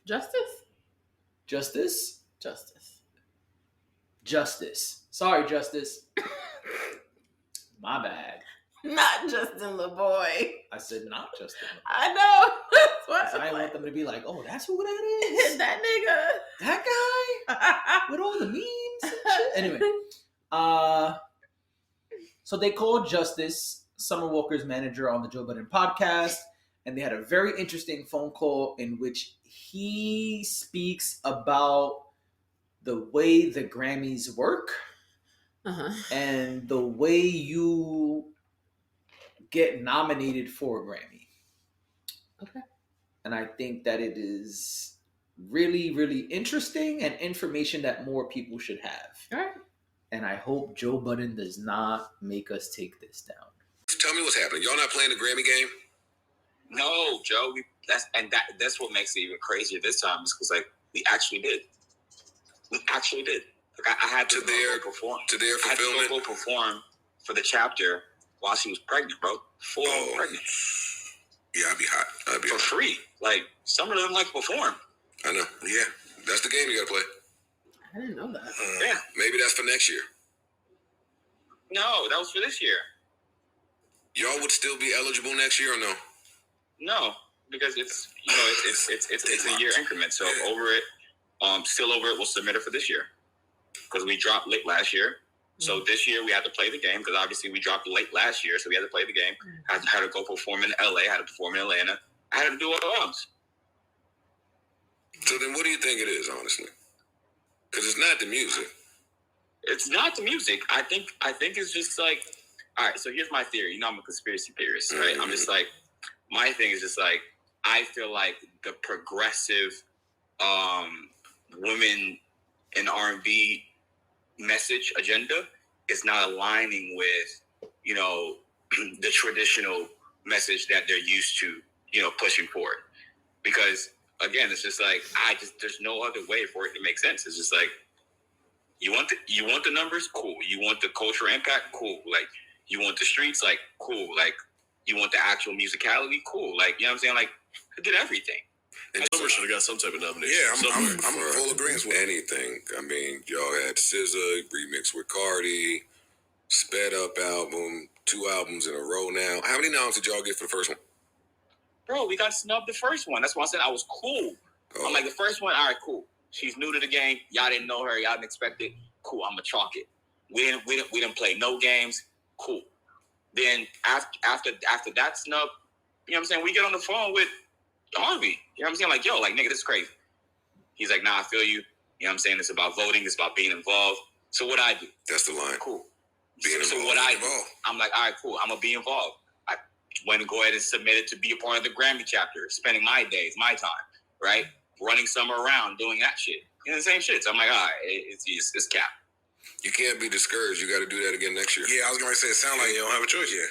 Justice. Sorry, Justice. My bad. Not Justin LeBoy. I said not Justin LeBoy. I know. That's what I want them to be like, oh, that's who that is? That nigga. That guy? With all the memes and shit? Anyway. So they called Justice, Summer Walker's manager, on the Joe Budden podcast, and they had a very interesting phone call in which he speaks about the way the Grammys work and the way you get nominated for a Grammy. Okay. And I think that it is really, really interesting and information that more people should have. All right. And I hope Joe Budden does not make us take this down. Tell me what's happening. Y'all not playing the Grammy game? No, Joe. That's what makes it even crazier this time, is because we actually did. We actually did. Like I had to go perform. To their fulfillment. I had to go perform for the chapter while she was pregnant, bro. Full pregnant. Yeah, I'd be hot. For free. Like some of them like perform. I know. Yeah, that's the game you gotta play. I didn't know that. Yeah. Maybe that's for next year. No, that was for this year. Y'all would still be eligible next year or no? No, because it's a year increment. So over it, still over it, we'll submit it for this year. Because we dropped late last year. So this year we had to play the game because obviously we dropped late last year. So we had to play the game. I had to go perform in LA. I had to perform in Atlanta. I had to do all else. So then what do you think it is, honestly? Because it's not the music. It's not the music. I think it's just like, all right, so here's my theory. You know, I'm a conspiracy theorist, right? I'm just like, my thing is just like, I feel like the progressive women in R&B message agenda is not aligning with, you know, the traditional message that they're used to pushing forward. Because again, it's just like there's no other way for it to make sense. It's just like you want the numbers, cool. You want the cultural impact, cool. Like you want the streets, like cool. Like you want the actual musicality, cool. Like you know what I'm saying? Like it did everything. And Summer should have got some type of nomination. Yeah, I'm in full agreement with anything. I mean, y'all had SZA remixed with Cardi, sped up album, 2 albums in a row now. How many noms did y'all get for the first one? Bro, we got snubbed the first one. That's why I said I was cool. Oh. I'm like, the first one, all right, cool. She's new to the game. Y'all didn't know her. Y'all didn't expect it. Cool, I'm going to chalk it. We didn't play no games. Cool. Then after that snub, you know what I'm saying? We get on the phone with Harvey. You know what I'm saying? Like, yo, like, nigga, this is crazy. He's like, nah, I feel you. You know what I'm saying? It's about voting. It's about being involved. So what I do? That's the line. Cool. Being so involved. What I do? I'm like, all right, cool. I'm going to be involved. I went and go ahead and submitted to be a part of the Grammy chapter, spending my days, my time, right? Running Summer around, doing that shit. You know, the same shit. So I'm like, all right, it's cap. You can't be discouraged. You got to do that again next year. Yeah, I was going to say, it sounds like you don't have a choice yet.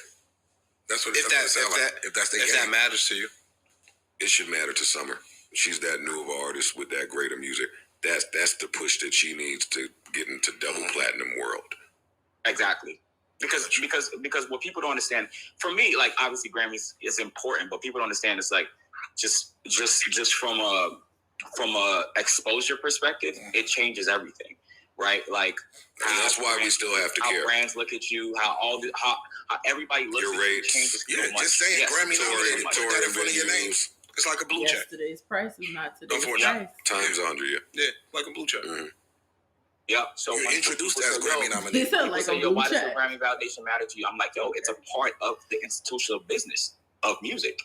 That's what it sounds like. If that matters to you. It should matter to Summer. She's that new of an artist with that greater music. That's the push that she needs to get into double platinum world. Exactly. Because what people don't understand, for me, like obviously Grammys is important, but people don't understand it's like just from a exposure perspective, it changes everything, right? Like that's why we still have to care. How brands look at you, how everybody looks your at rates. You changes so much. Just saying Grammy nominated, put that in front of your names. It's like a blue check. Yesterday's price is not today's price. Time's under you. Yeah, like a blue check. Mm-hmm. Yep. So you're introduced as Grammy nominated. He sound like a blue why check. does the Grammy validation matter to you? I'm like, yo, it's a part of the institutional business of music.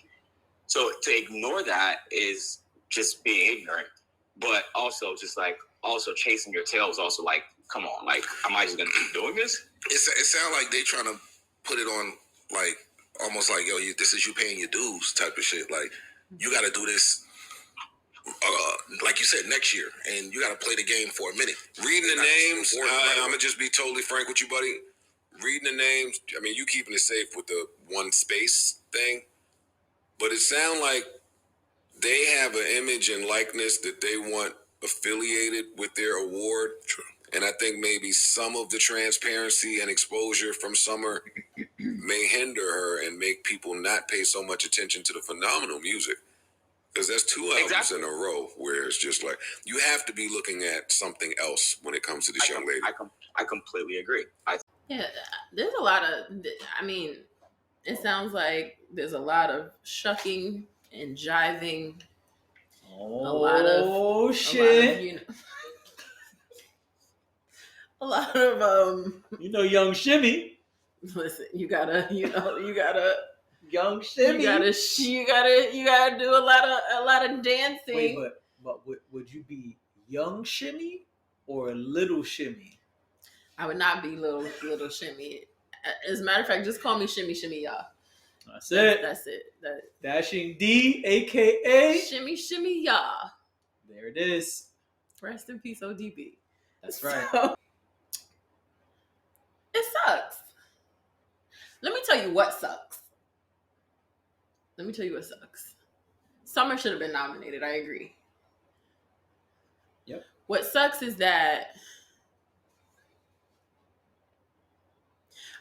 So to ignore that is just being ignorant, but also just like chasing your tail is also like, come on, like, am I just gonna keep doing this? It sounds like they trying to put it on like almost like, yo, this is you paying your dues type of shit. Like you got to do this. Like you said, next year, and you got to play the game for a minute. Reading the names, I'm gonna just be totally frank with you, buddy. Reading the names, I mean, you keeping it safe with the one space thing, but it sounds like they have an image and likeness that they want affiliated with their award. True. And I think maybe some of the transparency and exposure from Summer may hinder her and make people not pay so much attention to the phenomenal music. Because that's 2 albums in a row where it's just like, you have to be looking at something else when it comes to this young lady. I completely agree. Yeah, there's a lot of, I mean, it sounds like there's a lot of shucking and jiving. Shit. A lot of young Shimmy. Listen, you gotta Young Shimmy. You gotta do a lot of dancing. Wait, but would you be young Shimmy or little Shimmy? I would not be little Shimmy. As a matter of fact, just call me Shimmy Shimmy Ya. That's it. Dashing D, aka Shimmy Shimmy Ya. There it is. Rest in peace, ODB. That's right. So, it sucks. Let me tell you what sucks. Summer should have been nominated. I agree. Yep. What sucks is that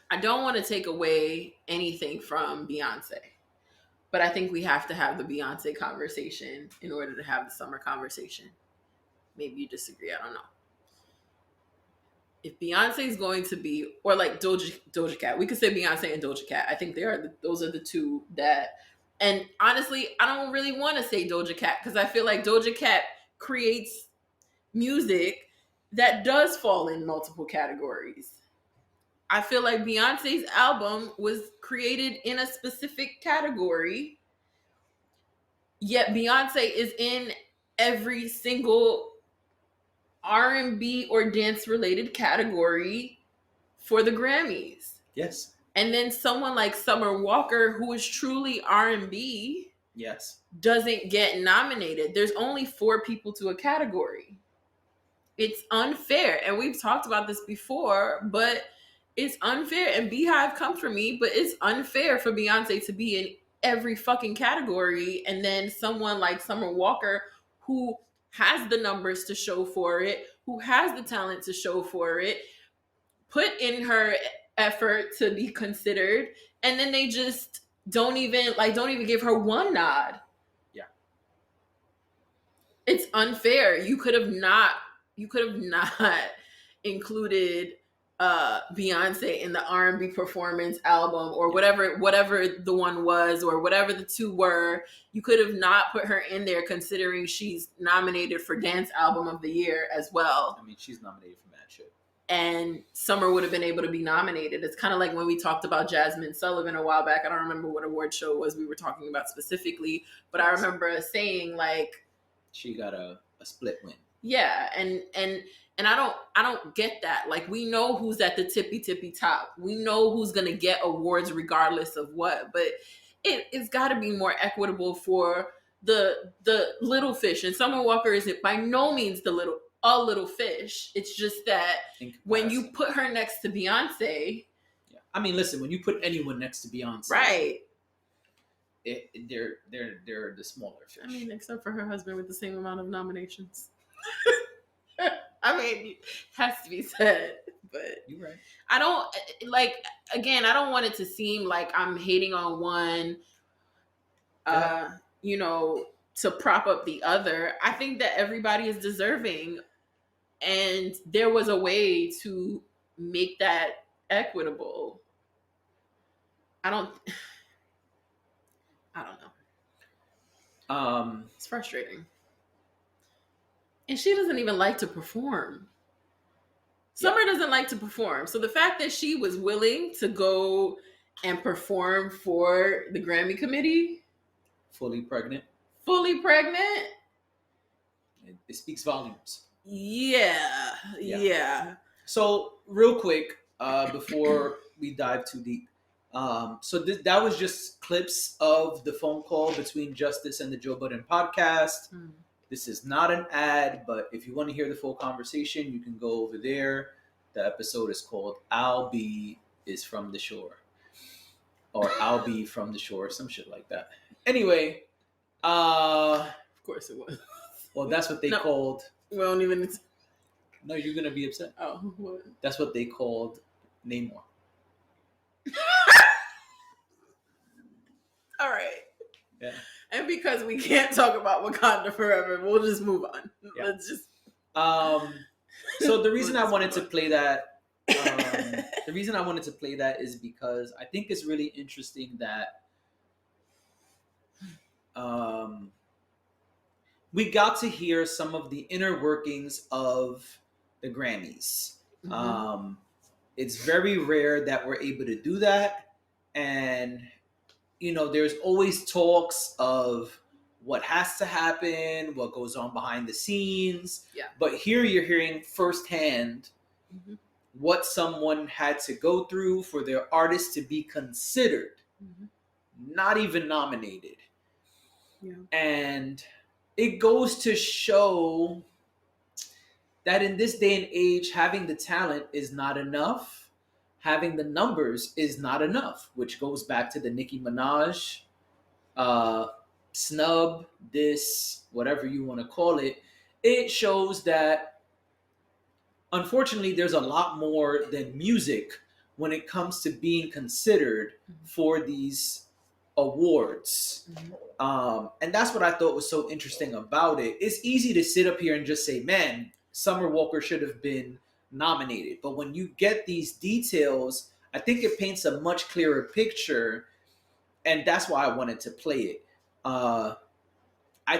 I don't want to take away anything from Beyonce, but I think we have to have the Beyonce conversation in order to have the Summer conversation. Maybe you disagree. I don't know. If Beyonce is going to be, or like Doja Cat, we could say Beyonce and Doja Cat. I think those are the two that, and honestly, I don't really want to say Doja Cat because I feel like Doja Cat creates music that does fall in multiple categories. I feel like Beyonce's album was created in a specific category, yet Beyonce is in every single R&B or dance related category for the Grammys. Yes. And then someone like Summer Walker, who is truly R&B, yes, doesn't get nominated. There's only 4 people to a category. It's unfair. And we've talked about this before, but it's unfair. And Beehive come for me, but it's unfair for Beyonce to be in every fucking category, and then someone like Summer Walker, who has the numbers to show for it, who has the talent to show for it, put in her effort to be considered, and then they just don't even give her one nod. Yeah. It's unfair. You could have not included Beyonce in the R&B performance album, or whatever the one was, or whatever the two were. You could have not put her in there, considering she's nominated for Dance Album of the Year as well. I mean, she's nominated for mad shit. And Summer would have been able to be nominated. It's kind of like when we talked about Jasmine Sullivan a while back. I don't remember what award show it was we were talking about specifically, but I remember us saying, like, she got a split win. Yeah, and I don't get that. Like, we know who's at the tippy top. We know who's gonna get awards regardless of what, but it's got to be more equitable for the little fish. And Summer Walker isn't by no means a little fish. It's just that when you put her next to Beyonce, yeah. I mean, listen, when you put anyone next to Beyonce, right? They're the smaller fish. I mean, except for her husband with the same amount of nominations. I mean, it has to be said, but you're right. I don't I don't want it to seem like I'm hating on one, to prop up the other. I think that everybody is deserving, and there was a way to make that equitable. I don't know. It's frustrating. And she doesn't even like to perform. Summer doesn't like to perform. So the fact that she was willing to go and perform for the Grammy committee, fully pregnant, it speaks volumes. Yeah. So real quick, before we dive too deep, so that was just clips of the phone call between Justice and the Joe Budden podcast. This is not an ad, but if you want to hear the full conversation, you can go over there. The episode is called "I'll Be is from the Shore," or "I'll Be from the Shore," some shit like that. Anyway, of course it was. Well, that's what they called. We don't even. No, you're gonna be upset. Oh, what? That's what they called Namor. All right. Yeah. And because we can't talk about Wakanda forever, we'll just move on. Yeah. Let's just. So the reason I wanted to play that, is because I think it's really interesting that we got to hear some of the inner workings of the Grammys. Mm-hmm. It's very rare that we're able to do that, and there's always talks of what has to happen, what goes on behind the scenes. Yeah. But here you're hearing firsthand what someone had to go through for their artist to be considered, not even nominated. Yeah. And it goes to show that in this day and age, having the talent is not enough. Having the numbers is not enough, which goes back to the Nicki Minaj snub, this, whatever you want to call it. It shows that, unfortunately, there's a lot more than music when it comes to being considered for these awards. And that's what I thought was so interesting about it. It's easy to sit up here and just say, man, Summer Walker should have been nominated. But when you get these details, I think it paints a much clearer picture. And that's why I wanted to play it. I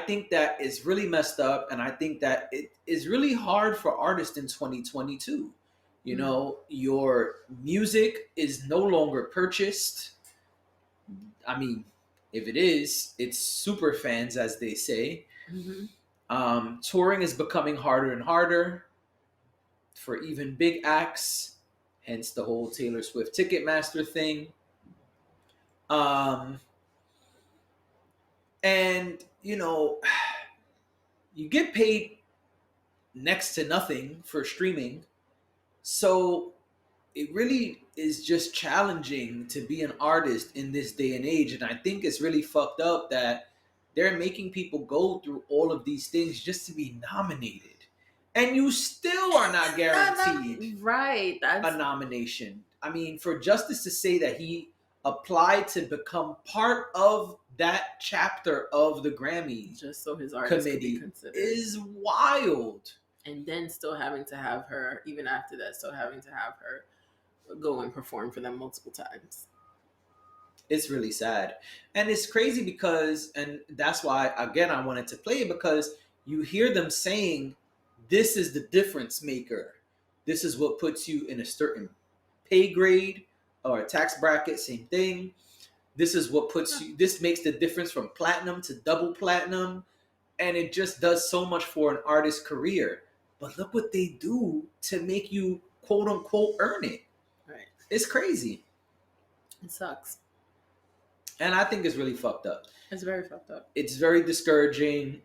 think that is really messed up. And I think that it is really hard for artists in 2022. Your music is no longer purchased. I mean, if it is, it's super fans, as they say. Touring is becoming harder and harder for even big acts, hence the whole Taylor Swift Ticketmaster thing. And, you get paid next to nothing for streaming. So it really is just challenging to be an artist in this day and age. And I think it's really fucked up that they're making people go through all of these things just to be nominated. And you still are not guaranteed Right. That's a nomination. I mean, for Justice to say that he applied to become part of that chapter of the Grammys just so his artist could be committee considered. is wild. And then still having to have her, even after that, still having to have her go and perform for them multiple times. It's really sad. And it's crazy because, and that's why, again, I wanted to play it, because you hear them saying, this is the difference maker. This is what puts you in a certain pay grade or a tax bracket, same thing. This is what puts you, this makes the difference from platinum to double platinum. And it just does so much for an artist's career. But look what they do to make you, quote unquote, earn it. Right. It's crazy. It sucks. And I think it's really fucked up. It's very fucked up. It's very discouraging.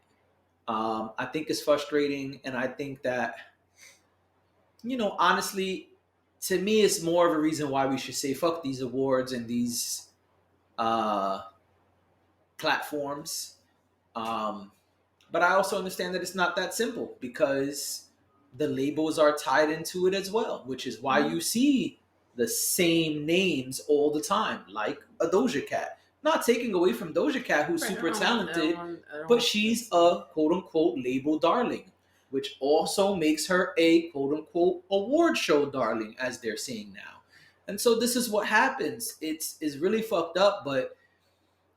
I think it's frustrating. And I think that, you know, honestly, to me, it's more of a reason why we should say fuck these awards and these platforms. But I also understand that it's not that simple, because the labels are tied into it as well, which is why you see the same names all the time, like a Doja Cat. Not taking away from Doja Cat, who's super talented, but she's a quote unquote label darling, which also makes her a quote unquote award show darling, as they're saying now. And so this is what happens. It's really fucked up, but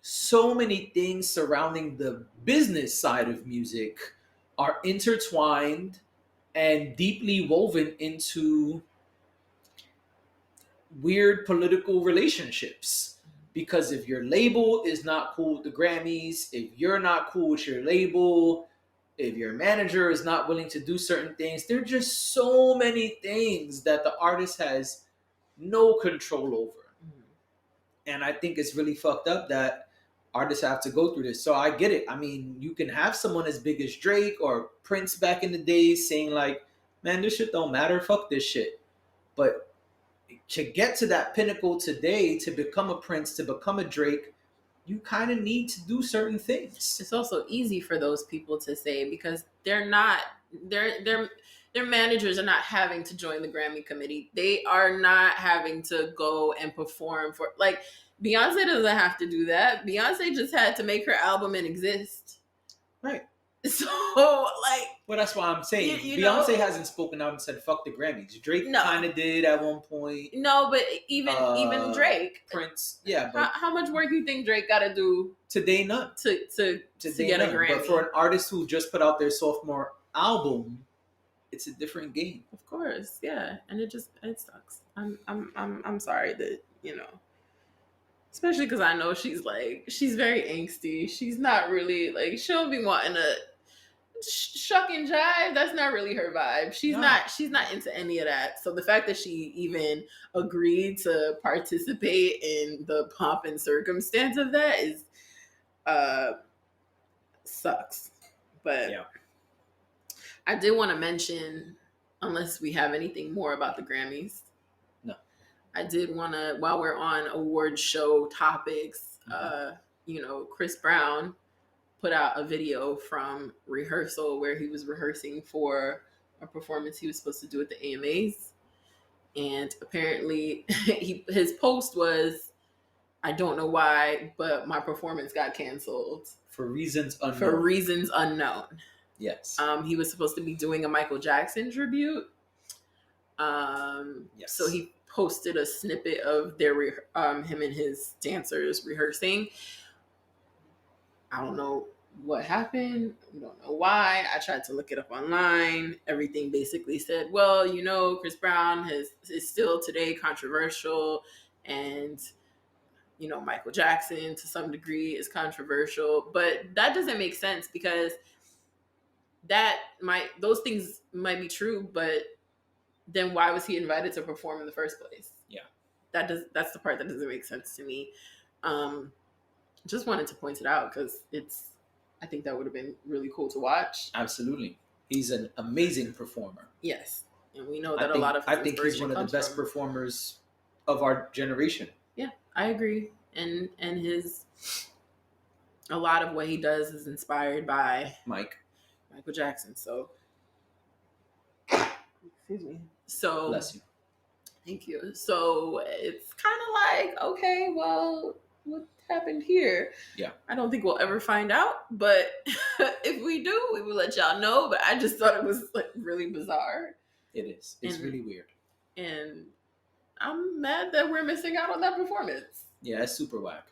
so many things surrounding the business side of music are intertwined and deeply woven into weird political relationships. Because if your label is not cool with the Grammys, if you're not cool with your label, if your manager is not willing to do certain things, there are just so many things that the artist has no control over. And I think it's really fucked up that artists have to go through this. So I get it. I mean, you can have someone as big as Drake or Prince back in the day saying like, man, this shit don't matter. Fuck this shit. But to get to that pinnacle today, to become a Prince, to become a Drake, you kind of need to do certain things. It's also easy for those people to say, because they're not, their managers are not having to join the Grammy committee. They are not having to go and perform for, like, Beyonce doesn't have to do that. Beyonce just had to make her album and exist. Right. So, like... Well, that's why I'm saying. You Beyonce know, hasn't spoken out and said, fuck the Grammys. Drake No. kind of did at one point. No, but even Drake. Prince, yeah. But How much work do you think Drake got to do today, none. to get a Grammy? But for an artist who just put out their sophomore album, it's a different game. Of course, yeah. And it sucks. I'm sorry that, you know... Especially because I know she's very angsty. She's not really, like, she don't be wanting to shuck and jive. That's not really her vibe. She's not into any of that. So the fact that she even agreed to participate in the pomp and circumstance of that is sucks. But yeah. I did want to mention, unless we have anything more about the Grammys, I did want to, while we're on award show topics, you know, Chris Brown put out a video from rehearsal where he was rehearsing for a performance he was supposed to do at the AMAs. And apparently his post was, I don't know why, but my performance got canceled. For reasons unknown. Yes. He was supposed to be doing a Michael Jackson tribute. Yes. So he posted a snippet of their him and his dancers rehearsing. I don't know what happened. I don't know why. I tried to look it up online. Everything basically said, well, you know, Chris Brown is still today controversial, and you know, Michael Jackson to some degree is controversial, but that doesn't make sense, because those things might be true, but then why was he invited to perform in the first place? Yeah. That's the part that doesn't make sense to me. Just wanted to point it out because I think that would have been really cool to watch. Absolutely. He's an amazing performer. Yes. And we know that a lot of his I think he's one of the best from, performers of our generation. Yeah, I agree. And a lot of what he does is inspired by Michael Jackson. So, excuse me. So, bless you. Thank you. So it's kind of like, okay, well, what happened here? Yeah. I don't think we'll ever find out, but if we do, we will let y'all know. But I just thought it was like really bizarre. It is. It's really weird. And I'm mad that we're missing out on that performance. Yeah, it's super whack.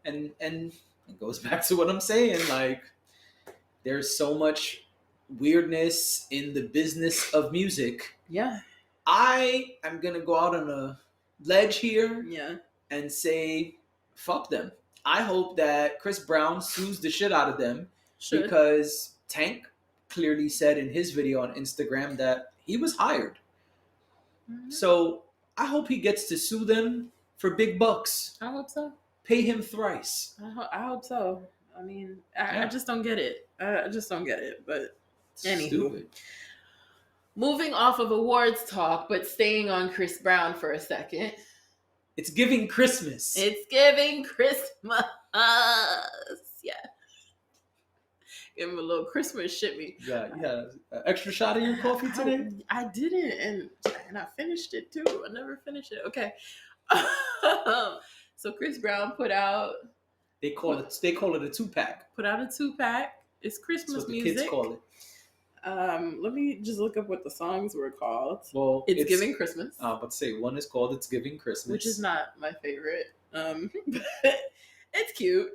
And it goes back to what I'm saying. Like, there's so much weirdness in the business of music. Yeah. I am going to go out on a ledge here and say, fuck them. I hope that Chris Brown sues the shit out of them because Tank clearly said in his video on Instagram that he was hired. Mm-hmm. So I hope he gets to sue them for big bucks. I hope so. Pay him thrice. I hope so. I mean, I just don't get it. I just don't get it. But anywho. Stupid. Moving off of awards talk, but staying on Chris Brown for a second. It's giving Christmas. It's giving Christmas. Yeah. Give him a little Christmas shimmy. Yeah, an extra shot of your coffee today? I didn't, and I finished it too. I never finished it. Okay. So Chris Brown put out. They call it a 2-pack. Put out a 2-pack. It's Christmas That's what music. the kids call it. Let me just look up what the songs were called. Well, it's Giving Christmas. But say one is called It's Giving Christmas, which is not my favorite. But it's cute.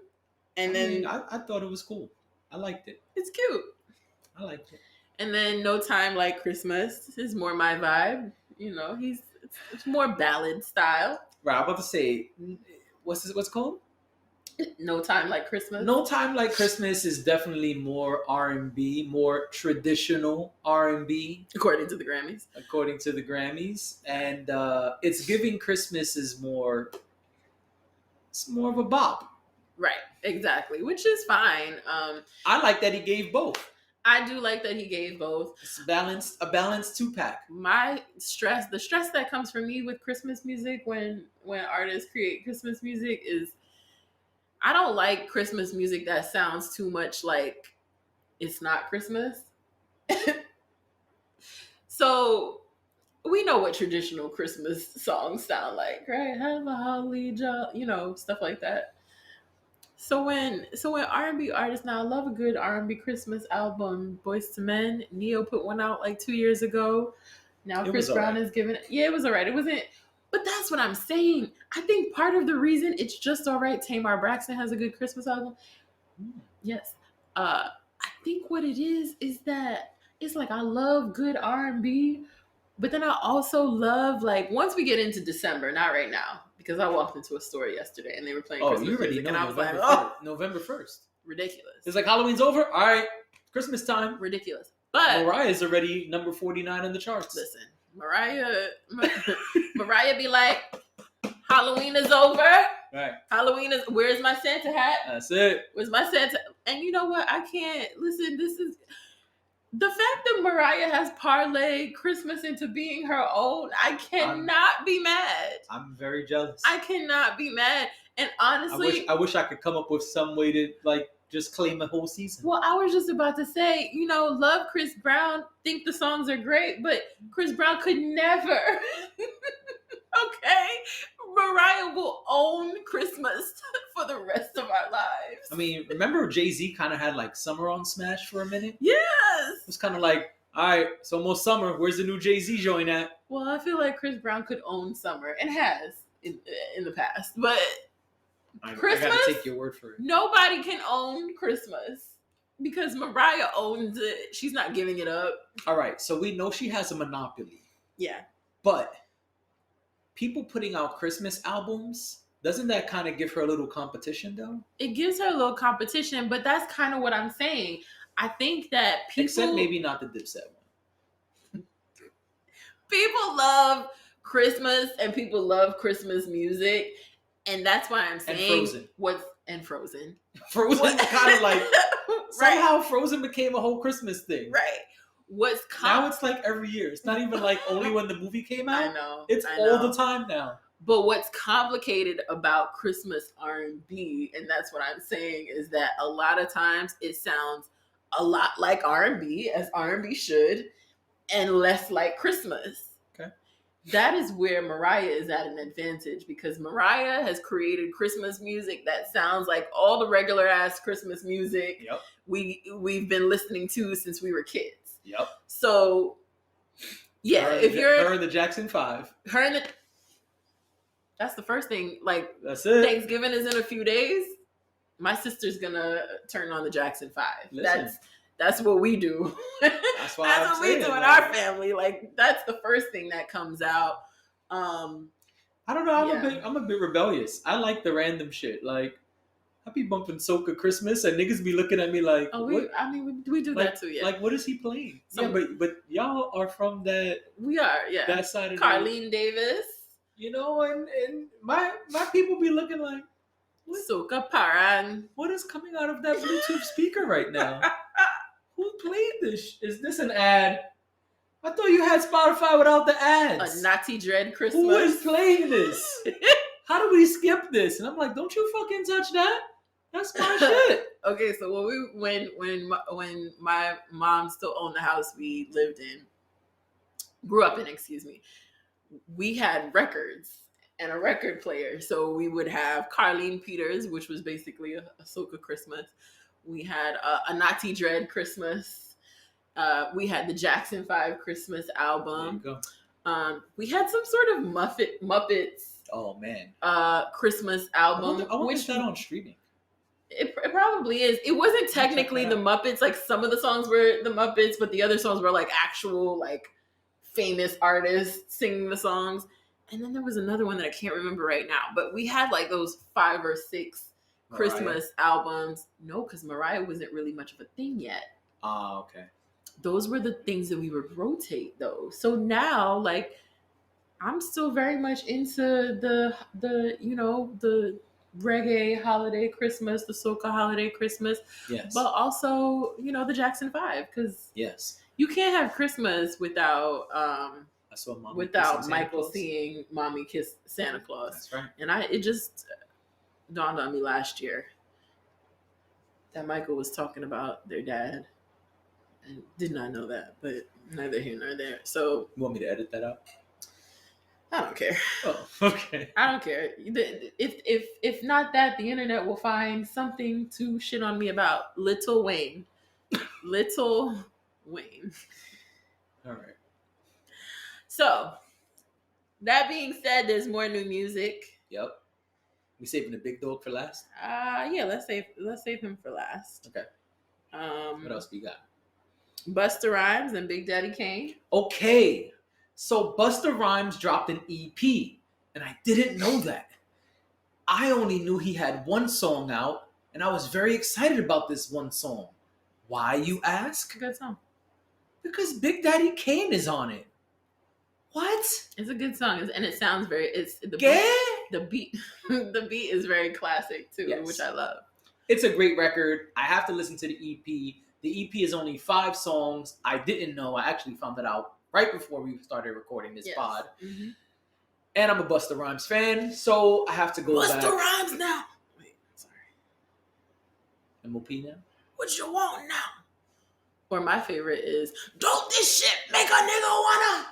And then I thought it was cool. I liked it. It's cute. I liked it. And then No Time Like Christmas is more my vibe. You know, it's more ballad style. Right. I'm about to say, what's it called? No Time Like Christmas. No Time Like Christmas is definitely more R&B, more traditional R&B. According to the Grammys. And It's Giving Christmas is more of a bop. Right, exactly, which is fine. I like that he gave both. I do like that he gave both. It's a balanced 2-pack. The stress that comes from me with Christmas music when artists create Christmas music is I don't like Christmas music that sounds too much like it's not Christmas. So we know what traditional Christmas songs sound like, right? Have a holly jolly, stuff like that. So when R&B artists, now I love a good R&B Christmas album. Boyz II Men, Neo put one out like 2 years ago. Now Chris Brown is giving it. Yeah, it was all right. It wasn't. But that's what I'm saying. I think part of the reason it's just all right, Tamar Braxton has a good Christmas album. Yes. I think what it is that it's like I love good R&B, but then I also love, like, once we get into December, not right now, because I walked into a store yesterday and they were playing Christmas you already music, know and I was November like, November 1st. Ridiculous. It's like Halloween's over. All right, Christmas time. Ridiculous. But Mariah's already number 49 in the charts. Listen, Mariah be like, Halloween is over. Right. Where's my Santa hat? That's it. Where's my Santa? And you know what? I can't listen. This is the fact that Mariah has parlayed Christmas into being her own. I cannot be mad. I'm very jealous. I cannot be mad. And honestly, I wish I could come up with some way to just claim the whole season. Well, I was just about to say, love Chris Brown, think the songs are great, but Chris Brown could never. Okay? Mariah will own Christmas for the rest of our lives. I mean, remember Jay-Z kind of had Summer on Smash for a minute? Yes. It was kind of like, all right, it's almost summer. Where's the new Jay-Z joint at? Well, I feel like Chris Brown could own summer and has in the past, but Christmas, I gotta take your word for it. Nobody can own Christmas because Mariah owns it. She's not giving it up. All right, so we know she has a monopoly. Yeah. But people putting out Christmas albums, doesn't that kind of give her a little competition, though? It gives her a little competition, but that's kind of what I'm saying. I think that people... Except maybe not the Dipset one. People love Christmas and people love Christmas music. And that's why I'm saying... And Frozen. Frozen kind of somehow Frozen became a whole Christmas thing. Right. Now it's like every year. It's not even like only when the movie came out. I know. It's all the time now. But what's complicated about Christmas R&B, and that's what I'm saying, is that a lot of times it sounds a lot like R&B, as R&B should, and less like Christmas. Okay. That is where Mariah is at an advantage, because Mariah has created Christmas music that sounds like all the regular ass Christmas music Yep. we've been listening to since we were kids. Yep. So yeah, her and the Jackson 5. That's the first thing. Like, that's it. Thanksgiving is in a few days. My sister's gonna turn on the Jackson 5. Listen. That's what we do. That's why that's what we do in our family. Like, that's the first thing that comes out. I don't know. I'm a bit rebellious. I like the random shit. Like, I be bumping Soca Christmas, and niggas be looking at me like, we do that too. Yeah. Like, what is he playing? But y'all are from that. We are. Yeah. That side of Carlene Davis. You know, and my people be looking like, Soca Paran. What is coming out of that Bluetooth speaker right now? Who played this? Is this an ad? I thought you had Spotify without the ads. A Natty Dread Christmas. Who is playing this? How do we skip this? And I'm like, don't you fucking touch that. That's my shit. Okay, so when my mom still owned the house we grew up in, we had records and a record player. So we would have Carlene Peters, which was basically a Soca Christmas. We had a Natty Dread Christmas. We had the Jackson 5 Christmas album. There you go. We had some sort of Muppets. Oh man. Christmas album. I wonder if that on streaming. It probably is. It wasn't technically the Muppets. Like, some of the songs were the Muppets, but the other songs were like actual like famous artists singing the songs. And then there was another one that I can't remember right now. But we had like those 5 or 6 Christmas albums. No, because Mariah wasn't really much of a thing yet. Okay. Those were the things that we would rotate though. So now, like, I'm still very much into the reggae holiday Christmas, the Soca holiday Christmas. Yes. But also, the Jackson 5, because yes, you can't have Christmas without Michael seeing Mommy Kiss Santa Claus. That's right. And it just dawned on me last year that Michael was talking about their dad, and did not know that, but neither here nor there. So, you want me to edit that out? I don't care. Oh, okay. I don't care. If not that, the internet will find something to shit on me about. Little Wayne. Little Wayne. All right. So, that being said, there's more new music. Yep. We saving the big dog for last? Yeah, let's save him for last. Okay. What else we got? Busta Rhymes and Big Daddy Kane. Okay. So Busta Rhymes dropped an EP, and I didn't know that. I only knew he had one song out, and I was very excited about this one song. Why, you ask? Good song. Because Big Daddy Kane is on it. What? It's a good song, and it sounds very. The beat. The beat is very classic too, yes, which I love. It's a great record. I have to listen to the EP. The EP is only 5 songs. I didn't know. I actually found that out right before we started recording this pod. Mm-hmm. And I'm a Busta Rhymes fan, so I have to go back. Busta Rhymes now. Wait, sorry. MOP now? What you want now? Or my favorite is, don't this shit make a nigga wanna?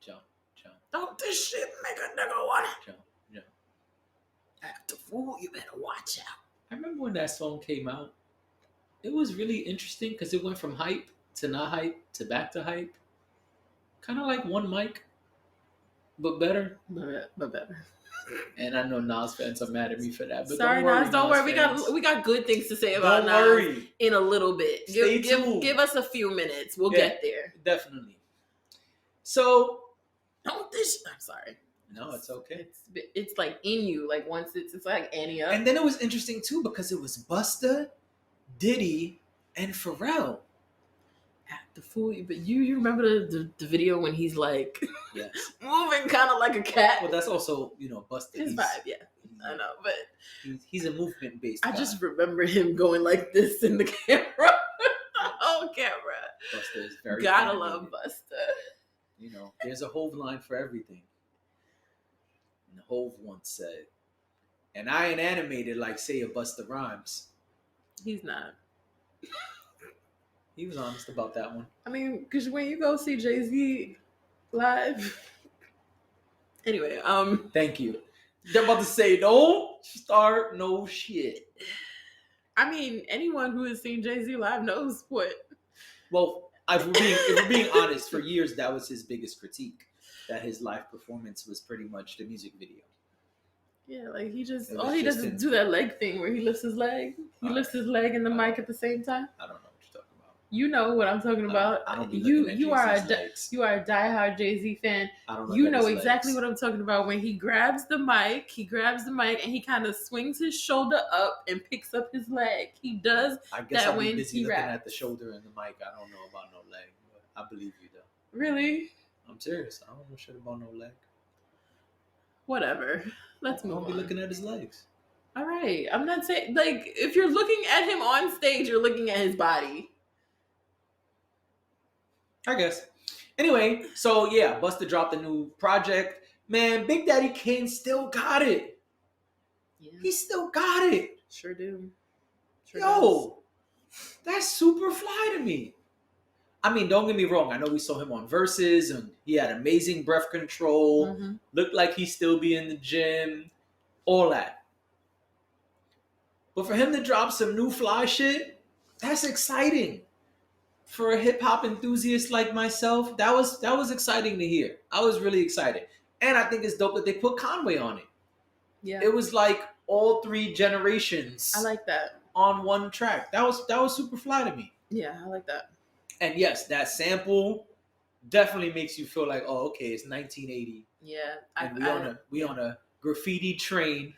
Jump. Don't this shit make a nigga wanna? Jump. Act a fool, you better watch out. I remember when that song came out. It was really interesting because it went from hype to not hype to back to hype. Kind of like One Mic, but better. But better. And I know Nas fans are mad at me for that. But sorry, Nas, don't worry. We got good things to say about Nas in a little bit. Give us a few minutes. We'll get there. Definitely. So, I'm sorry. No, it's okay. It's like in you. Like once it's like Anya. And then it was interesting too because it was Busta, Diddy, and Pharrell. Act the fool, but you remember the video when he's like, yes, moving kind of like a cat. Well, that's also Busta. His vibe, yeah. I know, but he's a movement based. I just remember him going like this in the camera. Okay, Busta is very Gotta animated. love Busta. You know, there's a Hove line for everything. And Hove once said, and I ain't animated like, say, a Busta Rhymes. He's not. He was honest about that one. I mean, because when you go see Jay-Z live. Anyway, Thank you. They're about to say, don't start no shit. I mean, anyone who has seen Jay-Z live knows what. Well, if we're being honest, for years that was his biggest critique, that his live performance was pretty much the music video. Yeah, like he just It all was he does just is him. do that leg thing where he lifts his leg. He lifts his leg and the mic at the same time. I don't know what you're talking about. You know what I'm talking about. I don't be You looking at you are Jay-Z's legs. you are a diehard Jay-Z fan. I don't look You at know his exactly legs. what I'm talking about when he grabs the mic. He grabs the mic and he kind of swings his shoulder up and picks up his leg. He does. I guess that I'll be when busy he looking raps. at the shoulder and the mic. I don't know about no leg, but I believe you though. Really? I'm serious. I don't know shit about no leg. Whatever. Let's I move don't be on. looking at his legs. All right. I'm not saying like if you're looking at him on stage, you're looking at his body. I guess. Anyway, so yeah, Busta dropped a new project. Man, Big Daddy Kane still got it. Yeah. He still got it. Sure do. Sure Yo, that's super fly to me. I mean, don't get me wrong. I know we saw him on Versus, and he had amazing breath control. does. Mhm. Looked like he still be in the gym. All that. But for him to drop some new fly shit, that's exciting. For a hip hop enthusiast like myself, that was exciting to hear. I was really excited. And I think it's dope that they put Conway on it. Yeah. It was like all three generations I like that. on one track. That was super fly to me. Yeah, I like that. And yes, that sample definitely makes you feel like, oh, okay, it's 1980, Yeah. and we on a graffiti train,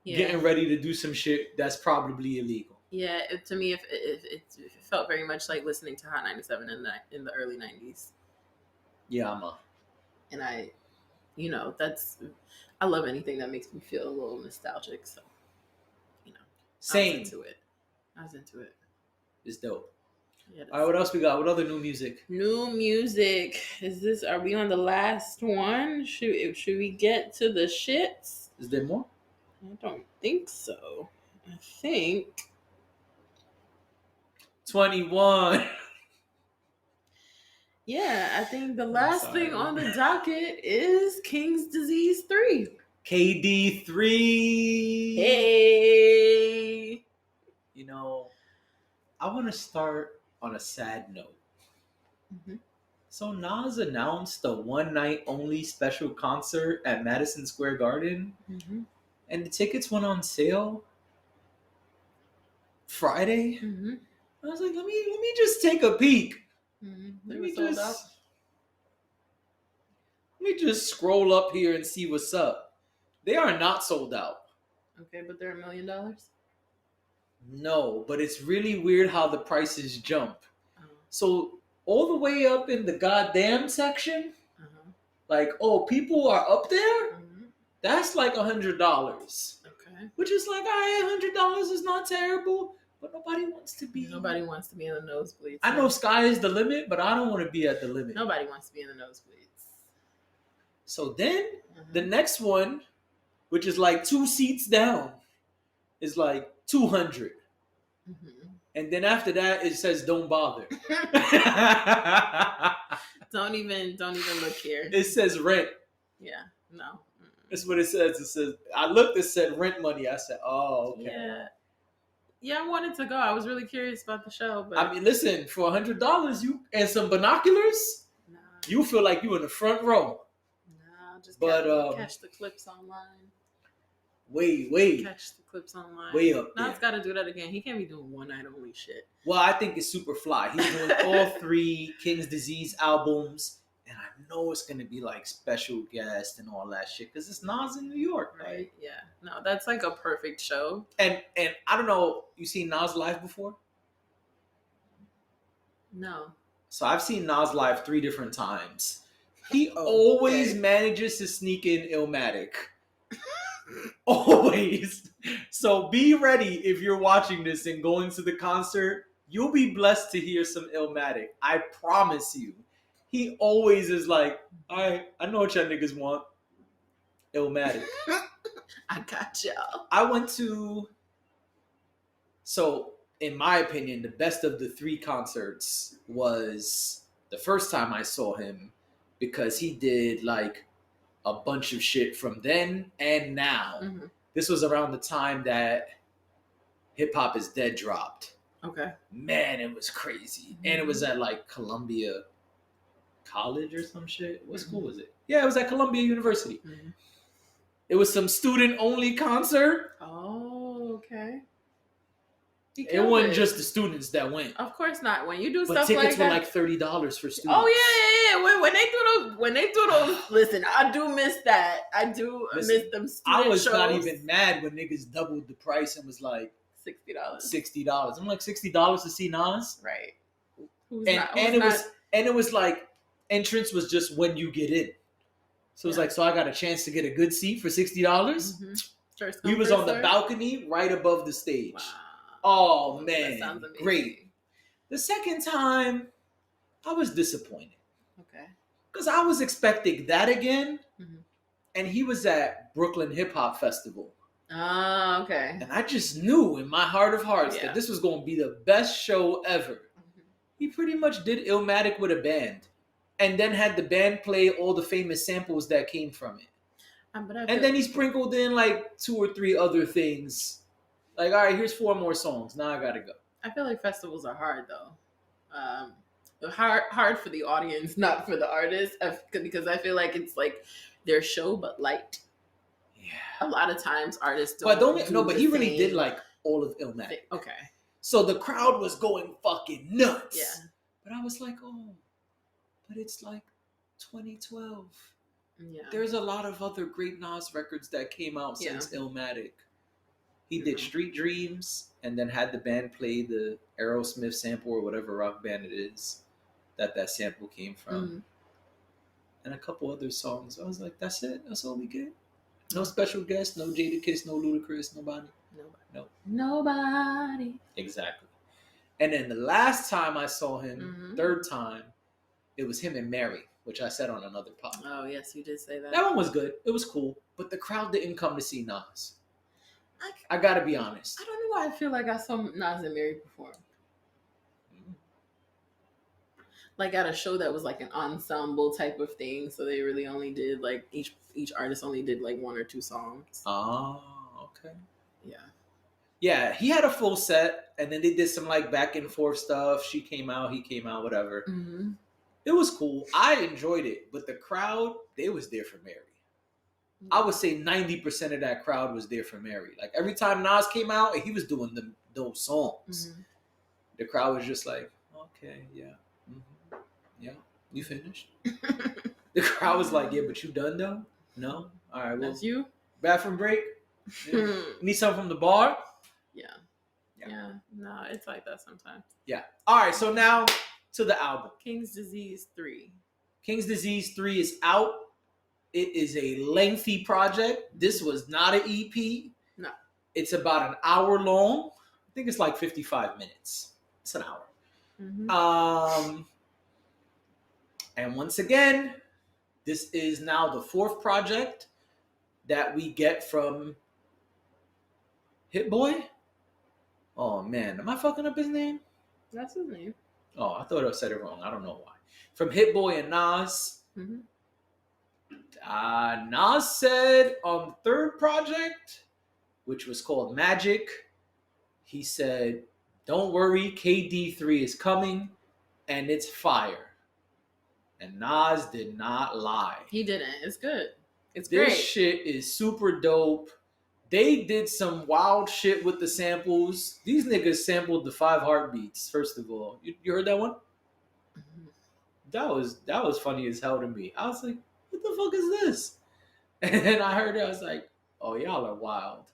yeah. getting ready to do some shit that's probably illegal. Yeah, to me, it felt very much like listening to Hot 97 in the early 90s. Yeah, man. And I love anything that makes me feel a little nostalgic. So, Same. I was into it. It's dope. Yeah, All right, what else we got? What other new music? New music. Are we on the last one? Should we get to the shits? Is there more? I don't think so. I think 21. Yeah, I think the last thing on the docket is King's Disease 3. KD3. Hey. You know, I want to start on a sad note. Mm-hmm. So Nas announced a one night only special concert at Madison Square Garden, Mm-hmm. and the tickets went on sale Friday. Mm-hmm. I was like, let me just take a peek. Mm-hmm. Let me just scroll up here and see what's up. They are not sold out. Okay, but they're $1 million. No, but it's really weird how the prices jump. So all the way up in the goddamn section, like, oh, people are up there? Mm-hmm. That's like $100. Okay. Which is like, all right, $100 is not terrible, but nobody wants to be. Nobody wants to be in the nosebleeds. I know sky is the limit, but I don't want to be at the limit. Nobody wants to be in the nosebleeds. So then the next one, which is like 2 seats down, is like 200. Mm-hmm. And then after that, it says don't bother. Don't even look here. It says rent. Yeah, no. That's what it says. It says, I looked, it said rent money. I said, oh, okay. Yeah, I wanted to go. I was really curious about the show, but I mean, listen, for $100 you and some binoculars, nah, you feel like you in the front row. I'll just But, catch the clips online. Way Catch the clips online. way up Now there. it's got to do that again. He can't be doing one night only shit. Well, I think it's super fly. He's doing all 3 King's Disease albums, and I know it's gonna be like special guests and all that shit because it's Nas in New York, right? Right? Yeah. No, that's like a perfect show. And I don't know, you seen Nas live before? No. So I've seen Nas live 3 different times. He Okay. always manages to sneak in Illmatic. Always. So be ready if you're watching this and going to the concert. You'll be blessed to hear some Illmatic. I promise you. He always is like, all right, I know what y'all niggas want. Illmatic. I got y'all. I went to, so in my opinion, the best of the 3 concerts was the first time I saw him, because he did like a bunch of shit from then and now. Mm-hmm. This was around the time that Hip Hop Is Dead dropped. Okay. Man, it was crazy. And it was at like Columbia College or some shit. What school was it? Yeah, it was at Columbia University. Mm-hmm. It was some student-only concert. Oh, okay. It wasn't just the students that went. Of course not. When you do But stuff tickets like were that, like $30 for students. oh yeah. When they do those, listen, I do miss that. I do miss them student I was shows. not even mad when niggas doubled the price and was like $60. I'm like, $60 to see Nas? Right. It was like entrance was just when you get in. So it was like, so I got a chance to get a good seat for $60. Mm-hmm. We was on the balcony right above the stage. Wow. Oh That man, sounds amazing. great. The second time, I was disappointed Okay. because I was expecting that again, Mhm. and he was at Brooklyn Hip Hop Festival. Ah, okay. And I just knew in my heart of hearts Yeah. that this was going to be the best show ever. Mhm. He pretty much did Illmatic with a band, and then had the band play all the famous samples that came from it. And then he sprinkled in like 2 or 3 other things. Like, all right, here's 4 more songs. Now I gotta go. I feel like festivals are hard though. Hard for the audience, not for the artist, because I feel like it's like their show but light. Yeah. A lot of times artists don't. But he really did like all of Illmatic. Okay. So the crowd was going fucking nuts. Yeah. But I was like, oh, but it's like 2012. Yeah. There's a lot of other great Nas records that came out since Illmatic. He did Street Dreams and then had the band play the Aerosmith sample or whatever rock band it is that sample came from. Mm-hmm. And a couple other songs. I was like, that's it? That's all we get? No special guests, no Jadakiss, no Ludacris, nobody? Nobody. Exactly. And then the last time I saw him, Mm-hmm. third time, it was him and Mary, which I said on another podcast. Oh yes, you did say that. That one was good. It was cool. But the crowd didn't come to see Nas. I gotta be honest. I don't know why I feel like I saw Nas and Mary perform. Like at a show that was like an ensemble type of thing, so they really only did like each artist only did like 1 or 2 songs. Oh, okay. Yeah. Yeah, he had a full set, and then they did some like back and forth stuff. She came out, he came out, whatever. Mm-hmm. It was cool. I enjoyed it, but the crowd, they was there for Mary. I would say 90% of that crowd was there for Mary. Like every time Nas came out, he was doing those songs. Mm-hmm. The crowd was just like, okay, yeah. Mm-hmm. Yeah, you finished? The crowd was like, yeah, but you done though? No? All right, well, That's you? bathroom break? Yeah. Need something from the bar? Yeah. No, it's like that sometimes. Yeah. All right, so now to the album. King's Disease 3. King's Disease 3 is out. It is a lengthy project. This was not an EP. No. It's about an hour long. I think it's like 55 minutes. It's an hour. Mm-hmm. And once again, this is now the 4th project that we get from Hit Boy. Oh man, am I fucking up his name? That's his name. Oh, I thought I said it wrong. I don't know why. From Hit Boy and Nas. Mm-hmm. Nas said on the 3rd project, which was called Magic, he said, don't worry, KD3 is coming and it's fire. And Nas did not lie. He didn't. It's good. It's This great. shit is super dope. They did some wild shit with the samples. These niggas sampled the 5 Heartbeats, first of all. You heard that one? Mhm. That was funny as hell to me. I was like, what the fuck is this? And then I heard it, I was like, oh, y'all are wild.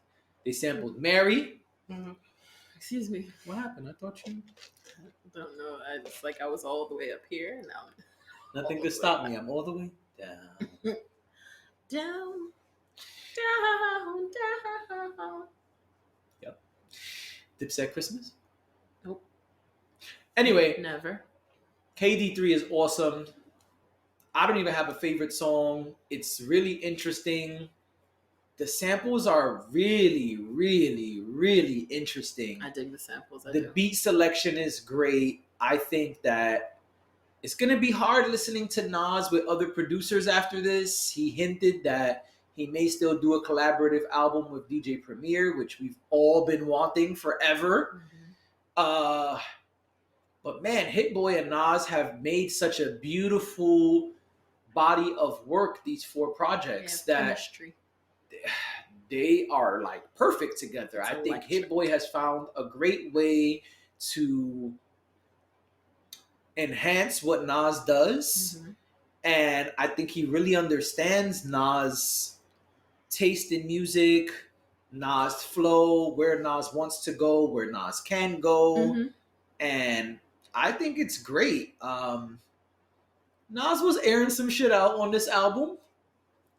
They sampled Mary. Mm-hmm. Excuse me. What happened? I thought you... I don't know. It's like I was all the way up here and now I'm Nothing all could the stop way me. I'm all the way down. down. Dipset Christmas? Nope. Anyway, Never. KD3 is awesome. I don't even have a favorite song. It's really interesting. The samples are really, really, really interesting. I dig the samples. The beat selection is great. I think that it's going to be hard listening to Nas with other producers after this. He hinted that he may still do a collaborative album with DJ Premier, which we've all been wanting forever. Mm-hmm. But man, Hit Boy and Nas have made such a beautiful body of work, these 4 projects, that chemistry. They are like perfect together. I think Hit Boy has found a great way to enhance what Nas does. Mm-hmm. And I think he really understands Nas' taste in music, Nas' flow, where Nas wants to go, where Nas can go. Mm-hmm. And I think it's great. Nas was airing some shit out on this album.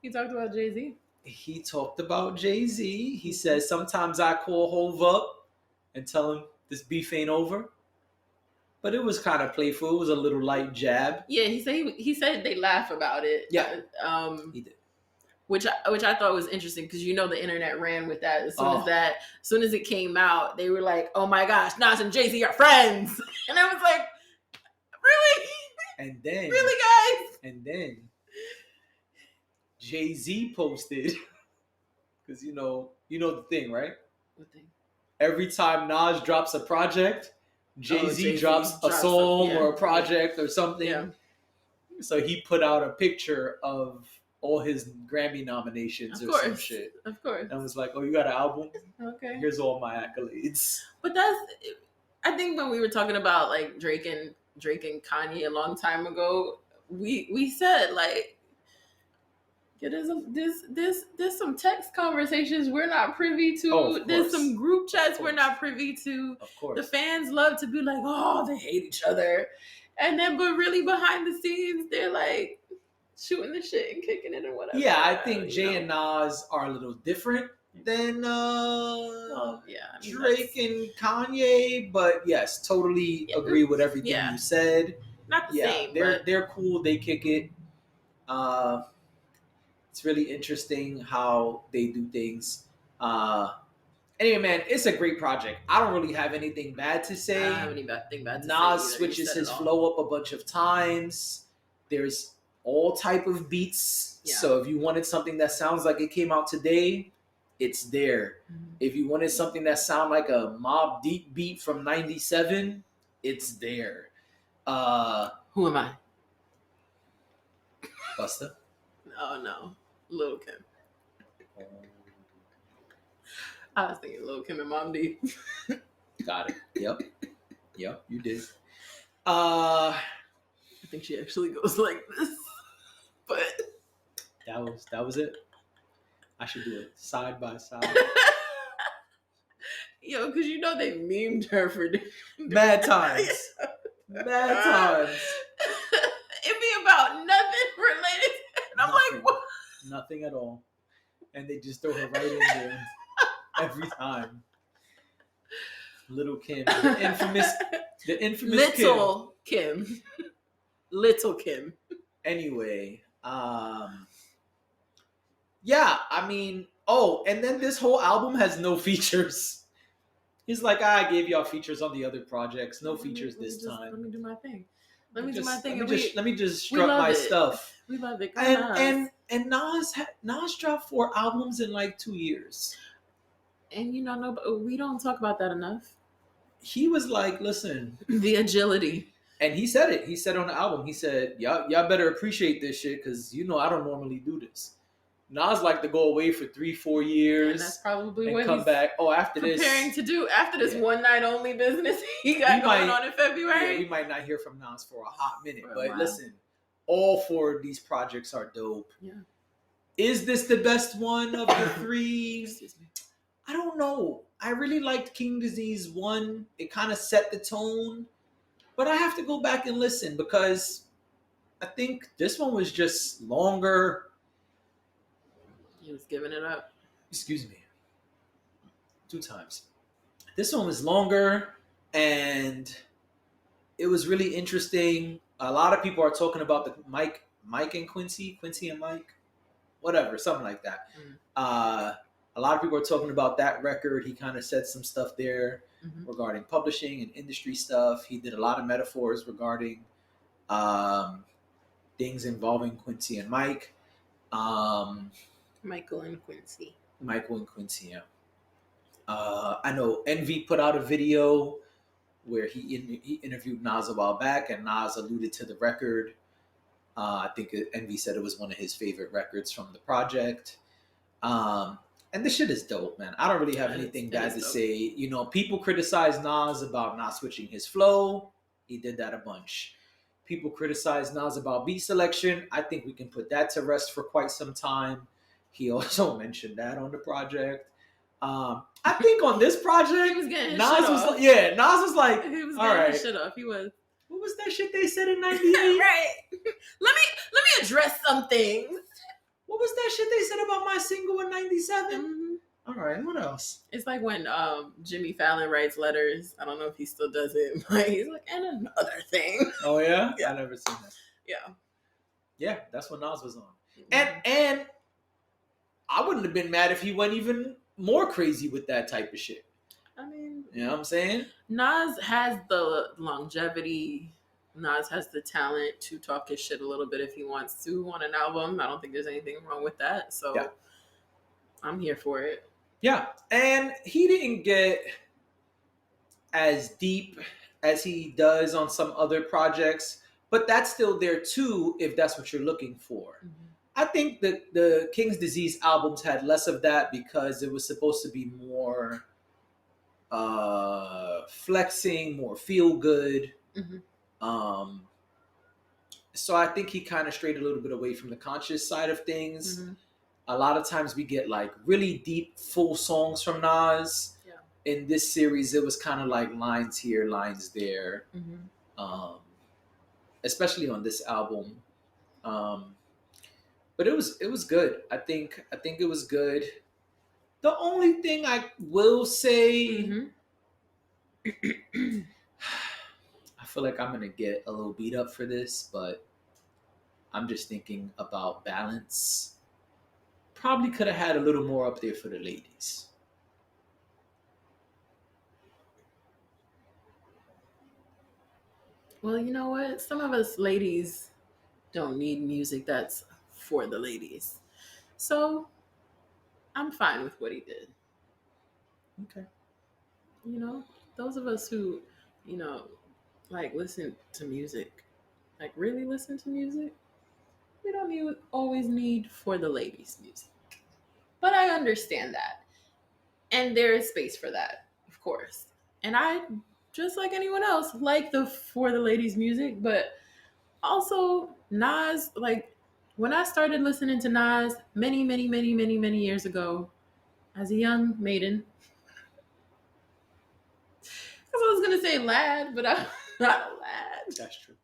He talked about Jay-Z. He talked about Jay-Z. He says, sometimes I call Hove up and tell him this beef ain't over. But it was kind of playful. It was a little light jab. Yeah, he said they laugh about it. Yeah, he did. Which I thought was interesting because the internet ran with that as soon as it came out, they were like, "Oh my gosh, Nas and Jay-Z are friends," and I was like, "Really? And then, really, guys?" And then Jay-Z posted because you know the thing, right? What thing? Every time Nas drops a project, Jay-Z drops a drops song or a project or something. Yeah. So he put out a picture of all his Grammy nominations or some shit. Of course. And was like, "Oh, you got an album? Okay. Here's all my accolades." But I think when we were talking about like Drake and Kanye a long time ago, we said like, yeah, there's some text conversations we're not privy to. Oh, there's some group chats we're not privy to. Of course. The fans love to be like, "Oh, they hate each other," and then but really behind the scenes, they're like shooting the shit and kicking it and whatever. Yeah, I think Jay and Nas are a little different than Drake and Kanye, but yes, totally agree with everything you said. Not the same. They're cool. They kick it. It's really interesting how they do things. Anyway, man, it's a great project. I don't really have anything bad to say. I don't have anything bad to say. Nas switches his flow up a bunch of times. There's all type of beats. Yeah. So if you wanted something that sounds like it came out today, it's there. Mm-hmm. If you wanted something that sound like a Mobb Deep beat from '97, it's there. Who am I? Busta? Oh no, Lil Kim. I was thinking Lil Kim and Mobb Deep. Got it. Yep, you did. I think she actually goes like this. But that was it. I should do it side by side. Yo, because they memed her for mad times. Mad times. It be about nothing related. And I'm like, what? Nothing at all. And they just throw her right in there every time. Little Kim, the infamous Little Kim. Little Kim. Anyway, yeah, I mean, and then this whole album has no features. He's like, I gave y'all features on the other projects. No features this time. Let me do my thing. Let me just strut my stuff. We love it. And Nas dropped 4 albums in like 2 years. And we don't talk about that enough. He was like, listen. The agility. And he said it. He said on the album, he said, y'all better appreciate this shit because I don't normally do this. Nas like to go away for 3-4 years. And that's probably what come back. After this. Preparing to do. After this one night only business he got going on in February. Yeah, we might not hear from Nas for a hot minute. But listen, all 4 of these projects are dope. Yeah. Is this the best one of the 3? Excuse me. I don't know. I really liked King Disease 1. It kind of set the tone. But I have to go back and listen because I think this one was just longer. He was giving it up. Excuse me. 2 times. This one was longer and it was really interesting. A lot of people are talking about the Mike and Quincy and Mike, whatever, something like that. A lot of people are talking about that record. He kind of said some stuff there regarding publishing and industry stuff. He did a lot of metaphors regarding things involving Quincy and Mike. Michael and Quincy. Yeah. I know Envy put out a video where he interviewed Nas a while back, and Nas alluded to the record. I think Envy said it was one of his favorite records from the project. And this shit is dope, man. I don't really have anything bad to say. You know, people criticize Nas about not switching his flow. He did that a bunch. People criticize Nas about beat selection. I think we can put that to rest for quite some time. He also mentioned that on the project. I think on this project, he was getting his Nas shit was off. like, yeah, Nas was like, He was all getting right. his shit off. He was. What was that shit they said in '98? Right. Let me address some things. What was that shit they said about my single in '97? Mm-hmm. All right, what else? It's like when Jimmy Fallon writes letters. I don't know if he still does it, but he's like, and another thing. Oh yeah, Yeah. I never seen that. Yeah. Yeah, that's what Nas was on. And I wouldn't have been mad if he went even more crazy with that type of shit. I mean, You know what I'm saying? Nas has the longevity. Nas has the talent to talk his shit a little bit if he wants to on an album. I don't think there's anything wrong with that. So Yeah. I'm here for it. Yeah, and he didn't get as deep as he does on some other projects, but that's still there too if that's what you're looking for. Mm-hmm. I think that the King's Disease albums had less of that because it was supposed to be more flexing, more feel good. Mm-hmm. So I think he kind of strayed a little bit away from the conscious side of things. Mm-hmm. A lot of times we get like really deep, full songs from Nas. Yeah. In this series, it was kind of like lines here, lines there. Mm-hmm. Especially on this album. But it was good. I think it was good. The only thing I will say, Mm-hmm. I feel like I'm gonna get a little beat up for this, but I'm just thinking about balance. Probably could have had a little more up there for the ladies. Well, you know what? Some of us ladies don't need music that's for the ladies. So I'm fine with what he did. Okay. You know, those of us who, you know, like listen to music, like really listen to music, we don't always need for the ladies music. But I understand that. And there is space for that, of course. And I, just like anyone else, like the for the ladies music, but also Nas, like when I started listening to Nas many years ago as a young maiden, because I was going to say lad, but I'm not a lad. That's true.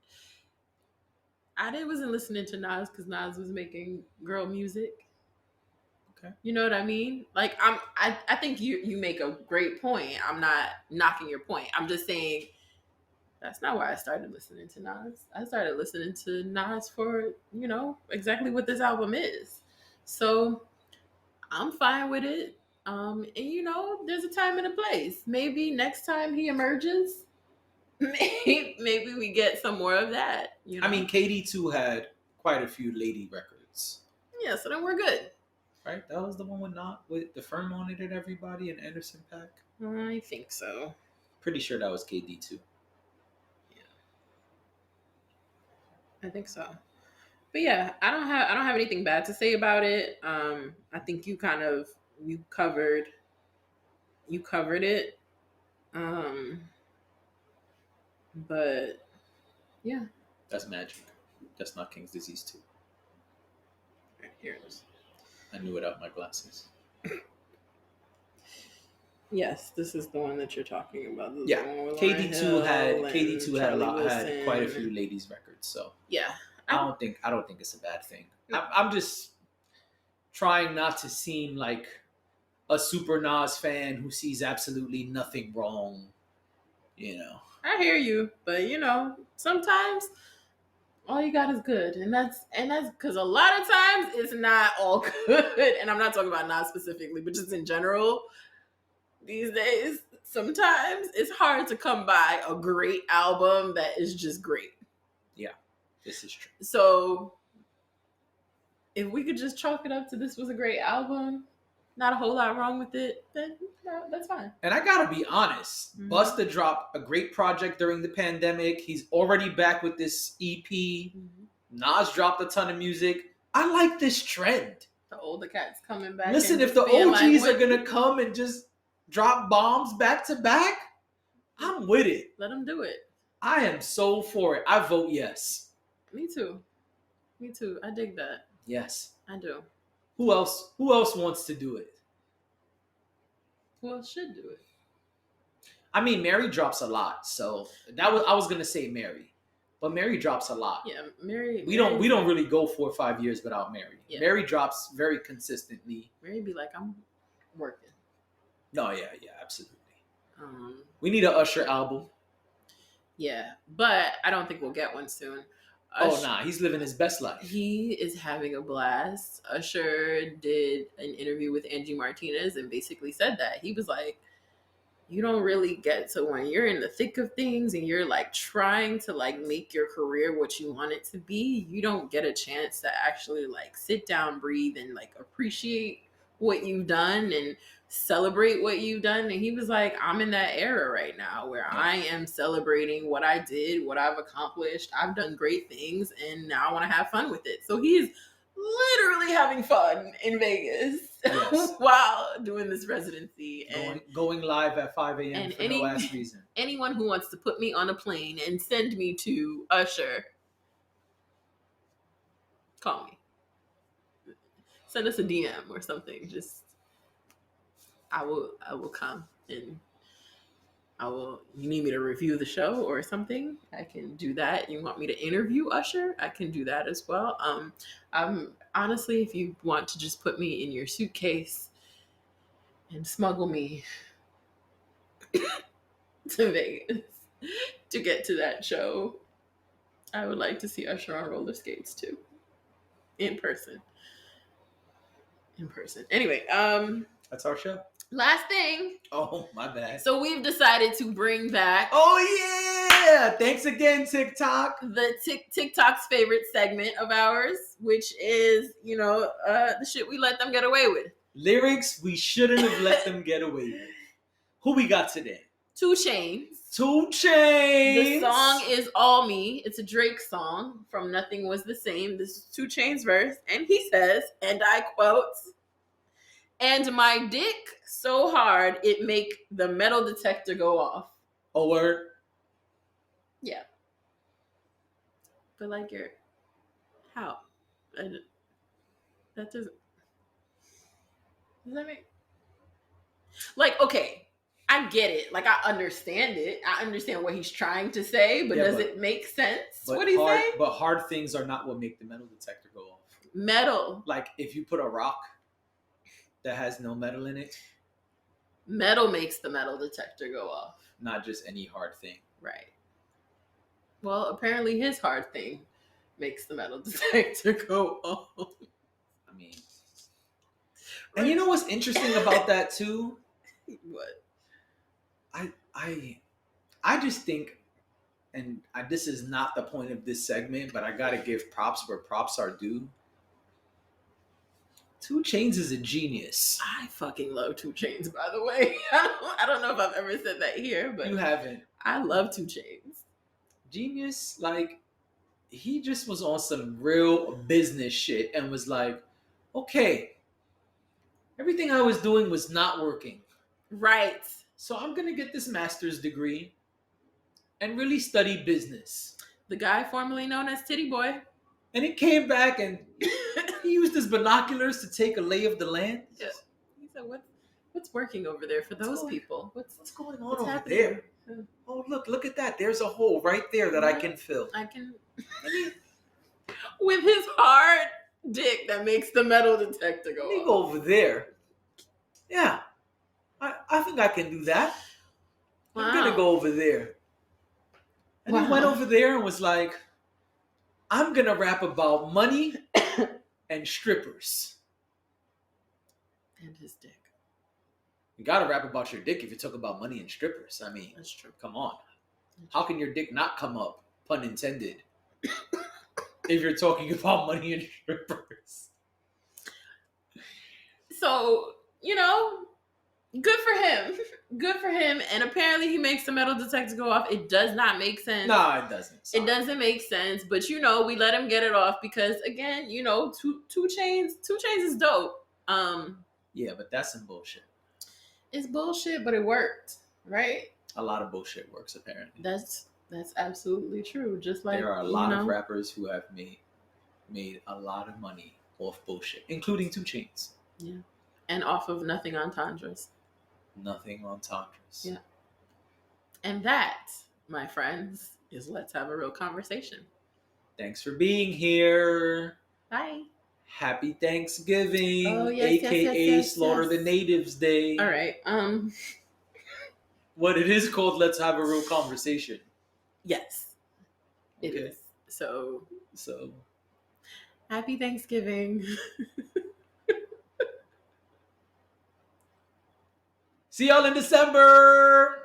I wasn't listening to Nas because Nas was making girl music. Okay. You know what I mean? Like I think you make a great point. I'm not knocking your point. I'm just saying that's not why I started listening to Nas. I started listening to Nas for, you know, exactly what this album is. So I'm fine with it. And you know, there's a time and a place. Maybe next time he emerges, maybe we get some more of that. You know? I mean, KD2 had quite a few lady records. Yeah, so then we're good. Right? That was the one with the Firm on it and everybody and Anderson .Paak. I think so. Pretty sure that was KD2. I think so. But yeah, I don't have anything bad to say about it. I think you covered it. But yeah. That's Magic. That's not King's Disease 2. Right, here it is. I knew it out my glasses. Yes, this is the one that you're talking about. This Yeah, is the one with KD2 Lauryn had Hill KD2 and had Charlie had Wilson. quite a few ladies records. So Yeah, I don't think it's a bad thing. No. I'm just trying not to seem like a super Nas fan who sees absolutely nothing wrong. You know. I hear you, but sometimes all you got is good, and that's because a lot of times it's not all good. And I'm not talking about not specifically, but just in general. These days, sometimes it's hard to come by a great album that is just great. Yeah, this is true. So if we could just chalk it up to this was a great album, not a whole lot wrong with it, then that's fine. And I gotta be honest, Busta dropped a great project during the pandemic. He's already back with this EP. Nas dropped a ton of music. I like this trend. The older cats coming back. Listen, if the OGs are gonna come and just drop bombs back to back, I'm with it. Let them do it. I am so for it. I vote yes. Me too. I dig that. Yes. I do. Who else wants to do it? Who else should do it? I mean, Mary drops a lot, so I was gonna say Mary, but Mary drops a lot. Yeah, Mary. We don't really go 4 or 5 years without Mary. Yeah. Mary drops very consistently. Mary be like, I'm working. No, yeah, absolutely. We need an Usher album. Yeah, but I don't think we'll get one soon. He's living his best life. He is having a blast. Usher did an interview with Angie Martinez and basically said that. He was like, you don't really get to when you're in the thick of things and you're like trying to like make your career what you want it to be, you don't get a chance to actually like sit down, breathe, and like appreciate what you've done and celebrate what you've done. And he was like, I'm in that era right now where I am celebrating what I did, what I've accomplished. I've done great things and now I want to have fun with it. So he's literally having fun in Vegas while doing this residency and going live at 5 a.m. for no ass reason. Anyone who wants to put me on a plane and send me to Usher, call me. Send us a DM or something. Just I will come and you need me to review the show or something, I can do that. You want me to interview Usher, I can do that as well. I'm honestly, if you want to just put me in your suitcase and smuggle me to Vegas to get to that show, I would like to see Usher on roller skates too. In person. Anyway, that's our show. Last thing. Oh, my bad. So we've decided to bring back. Oh yeah! Thanks again, TikTok. The TikTok's favorite segment of ours, which is the shit we let them get away with. Lyrics we shouldn't have let them get away with. Who we got today? 2 Chainz. 2 Chainz. The song is All Me. It's a Drake song from Nothing Was the Same. This is 2 Chainz verse, and he says, and I quote, "And my dick so hard it make the metal detector go off." Oh, word? Yeah. But like how? That doesn't. Does that make? Like, okay, I get it. Like, I understand it. I understand what he's trying to say, but does it make sense? What he's saying? But hard things are not what make the metal detector go off. Metal. Like, if you put a rock that has no metal in it, metal makes the metal detector go off. Not just any hard thing. Right. Well, apparently his hard thing makes the metal detector go off. I mean, and you know what's interesting about that too? What? I just think, and this is not the point of this segment, but I gotta give props where props are due. 2 Chainz is a genius. I fucking love 2 Chainz, by the way. I don't know if I've ever said that here, but you haven't. I love 2 Chainz. Genius, like, he just was on some real business shit and was like, okay, everything I was doing was not working. Right. So I'm gonna get this master's degree and really study business. The guy formerly known as Titty Boy. And he came back and he used his binoculars to take a lay of the land. Yeah. He said, what's working over there for those people? What's going on over there? Oh, look at that. There's a hole right there that I can fill. I can. With his hard dick that makes the metal detector go off. Let me go over there. Yeah. I think I can do that. Wow. I'm going to go over there. And he went over there and was like, I'm going to rap about money and strippers. And his dick. You got to rap about your dick if you talk about money and strippers. I mean, That's true. come on. How can your dick not come up, pun intended, if you're talking about money and strippers? So, you know, good for him. Good for him. And apparently he makes the metal detector go off. It does not make sense. No, it doesn't. Sorry. It doesn't make sense. But, you know, we let him get it off because, again, you know, two chains is dope. Yeah, but that's some bullshit. It's bullshit, but it worked, right? A lot of bullshit works, apparently. That's absolutely true. Just like there are a lot of rappers who have made a lot of money off bullshit, including 2 Chainz. Yeah. And off of nothing entendres. Nothing entendres. Yeah. And that, my friends, is Let's Have a Real Conversation. Thanks for being here. Bye. Happy Thanksgiving, Oh, yes, aka yes, Slaughter the Natives Day. All right. What it is called, Let's Have a Real Conversation. Yes. It Okay. is. So happy Thanksgiving. See y'all in December.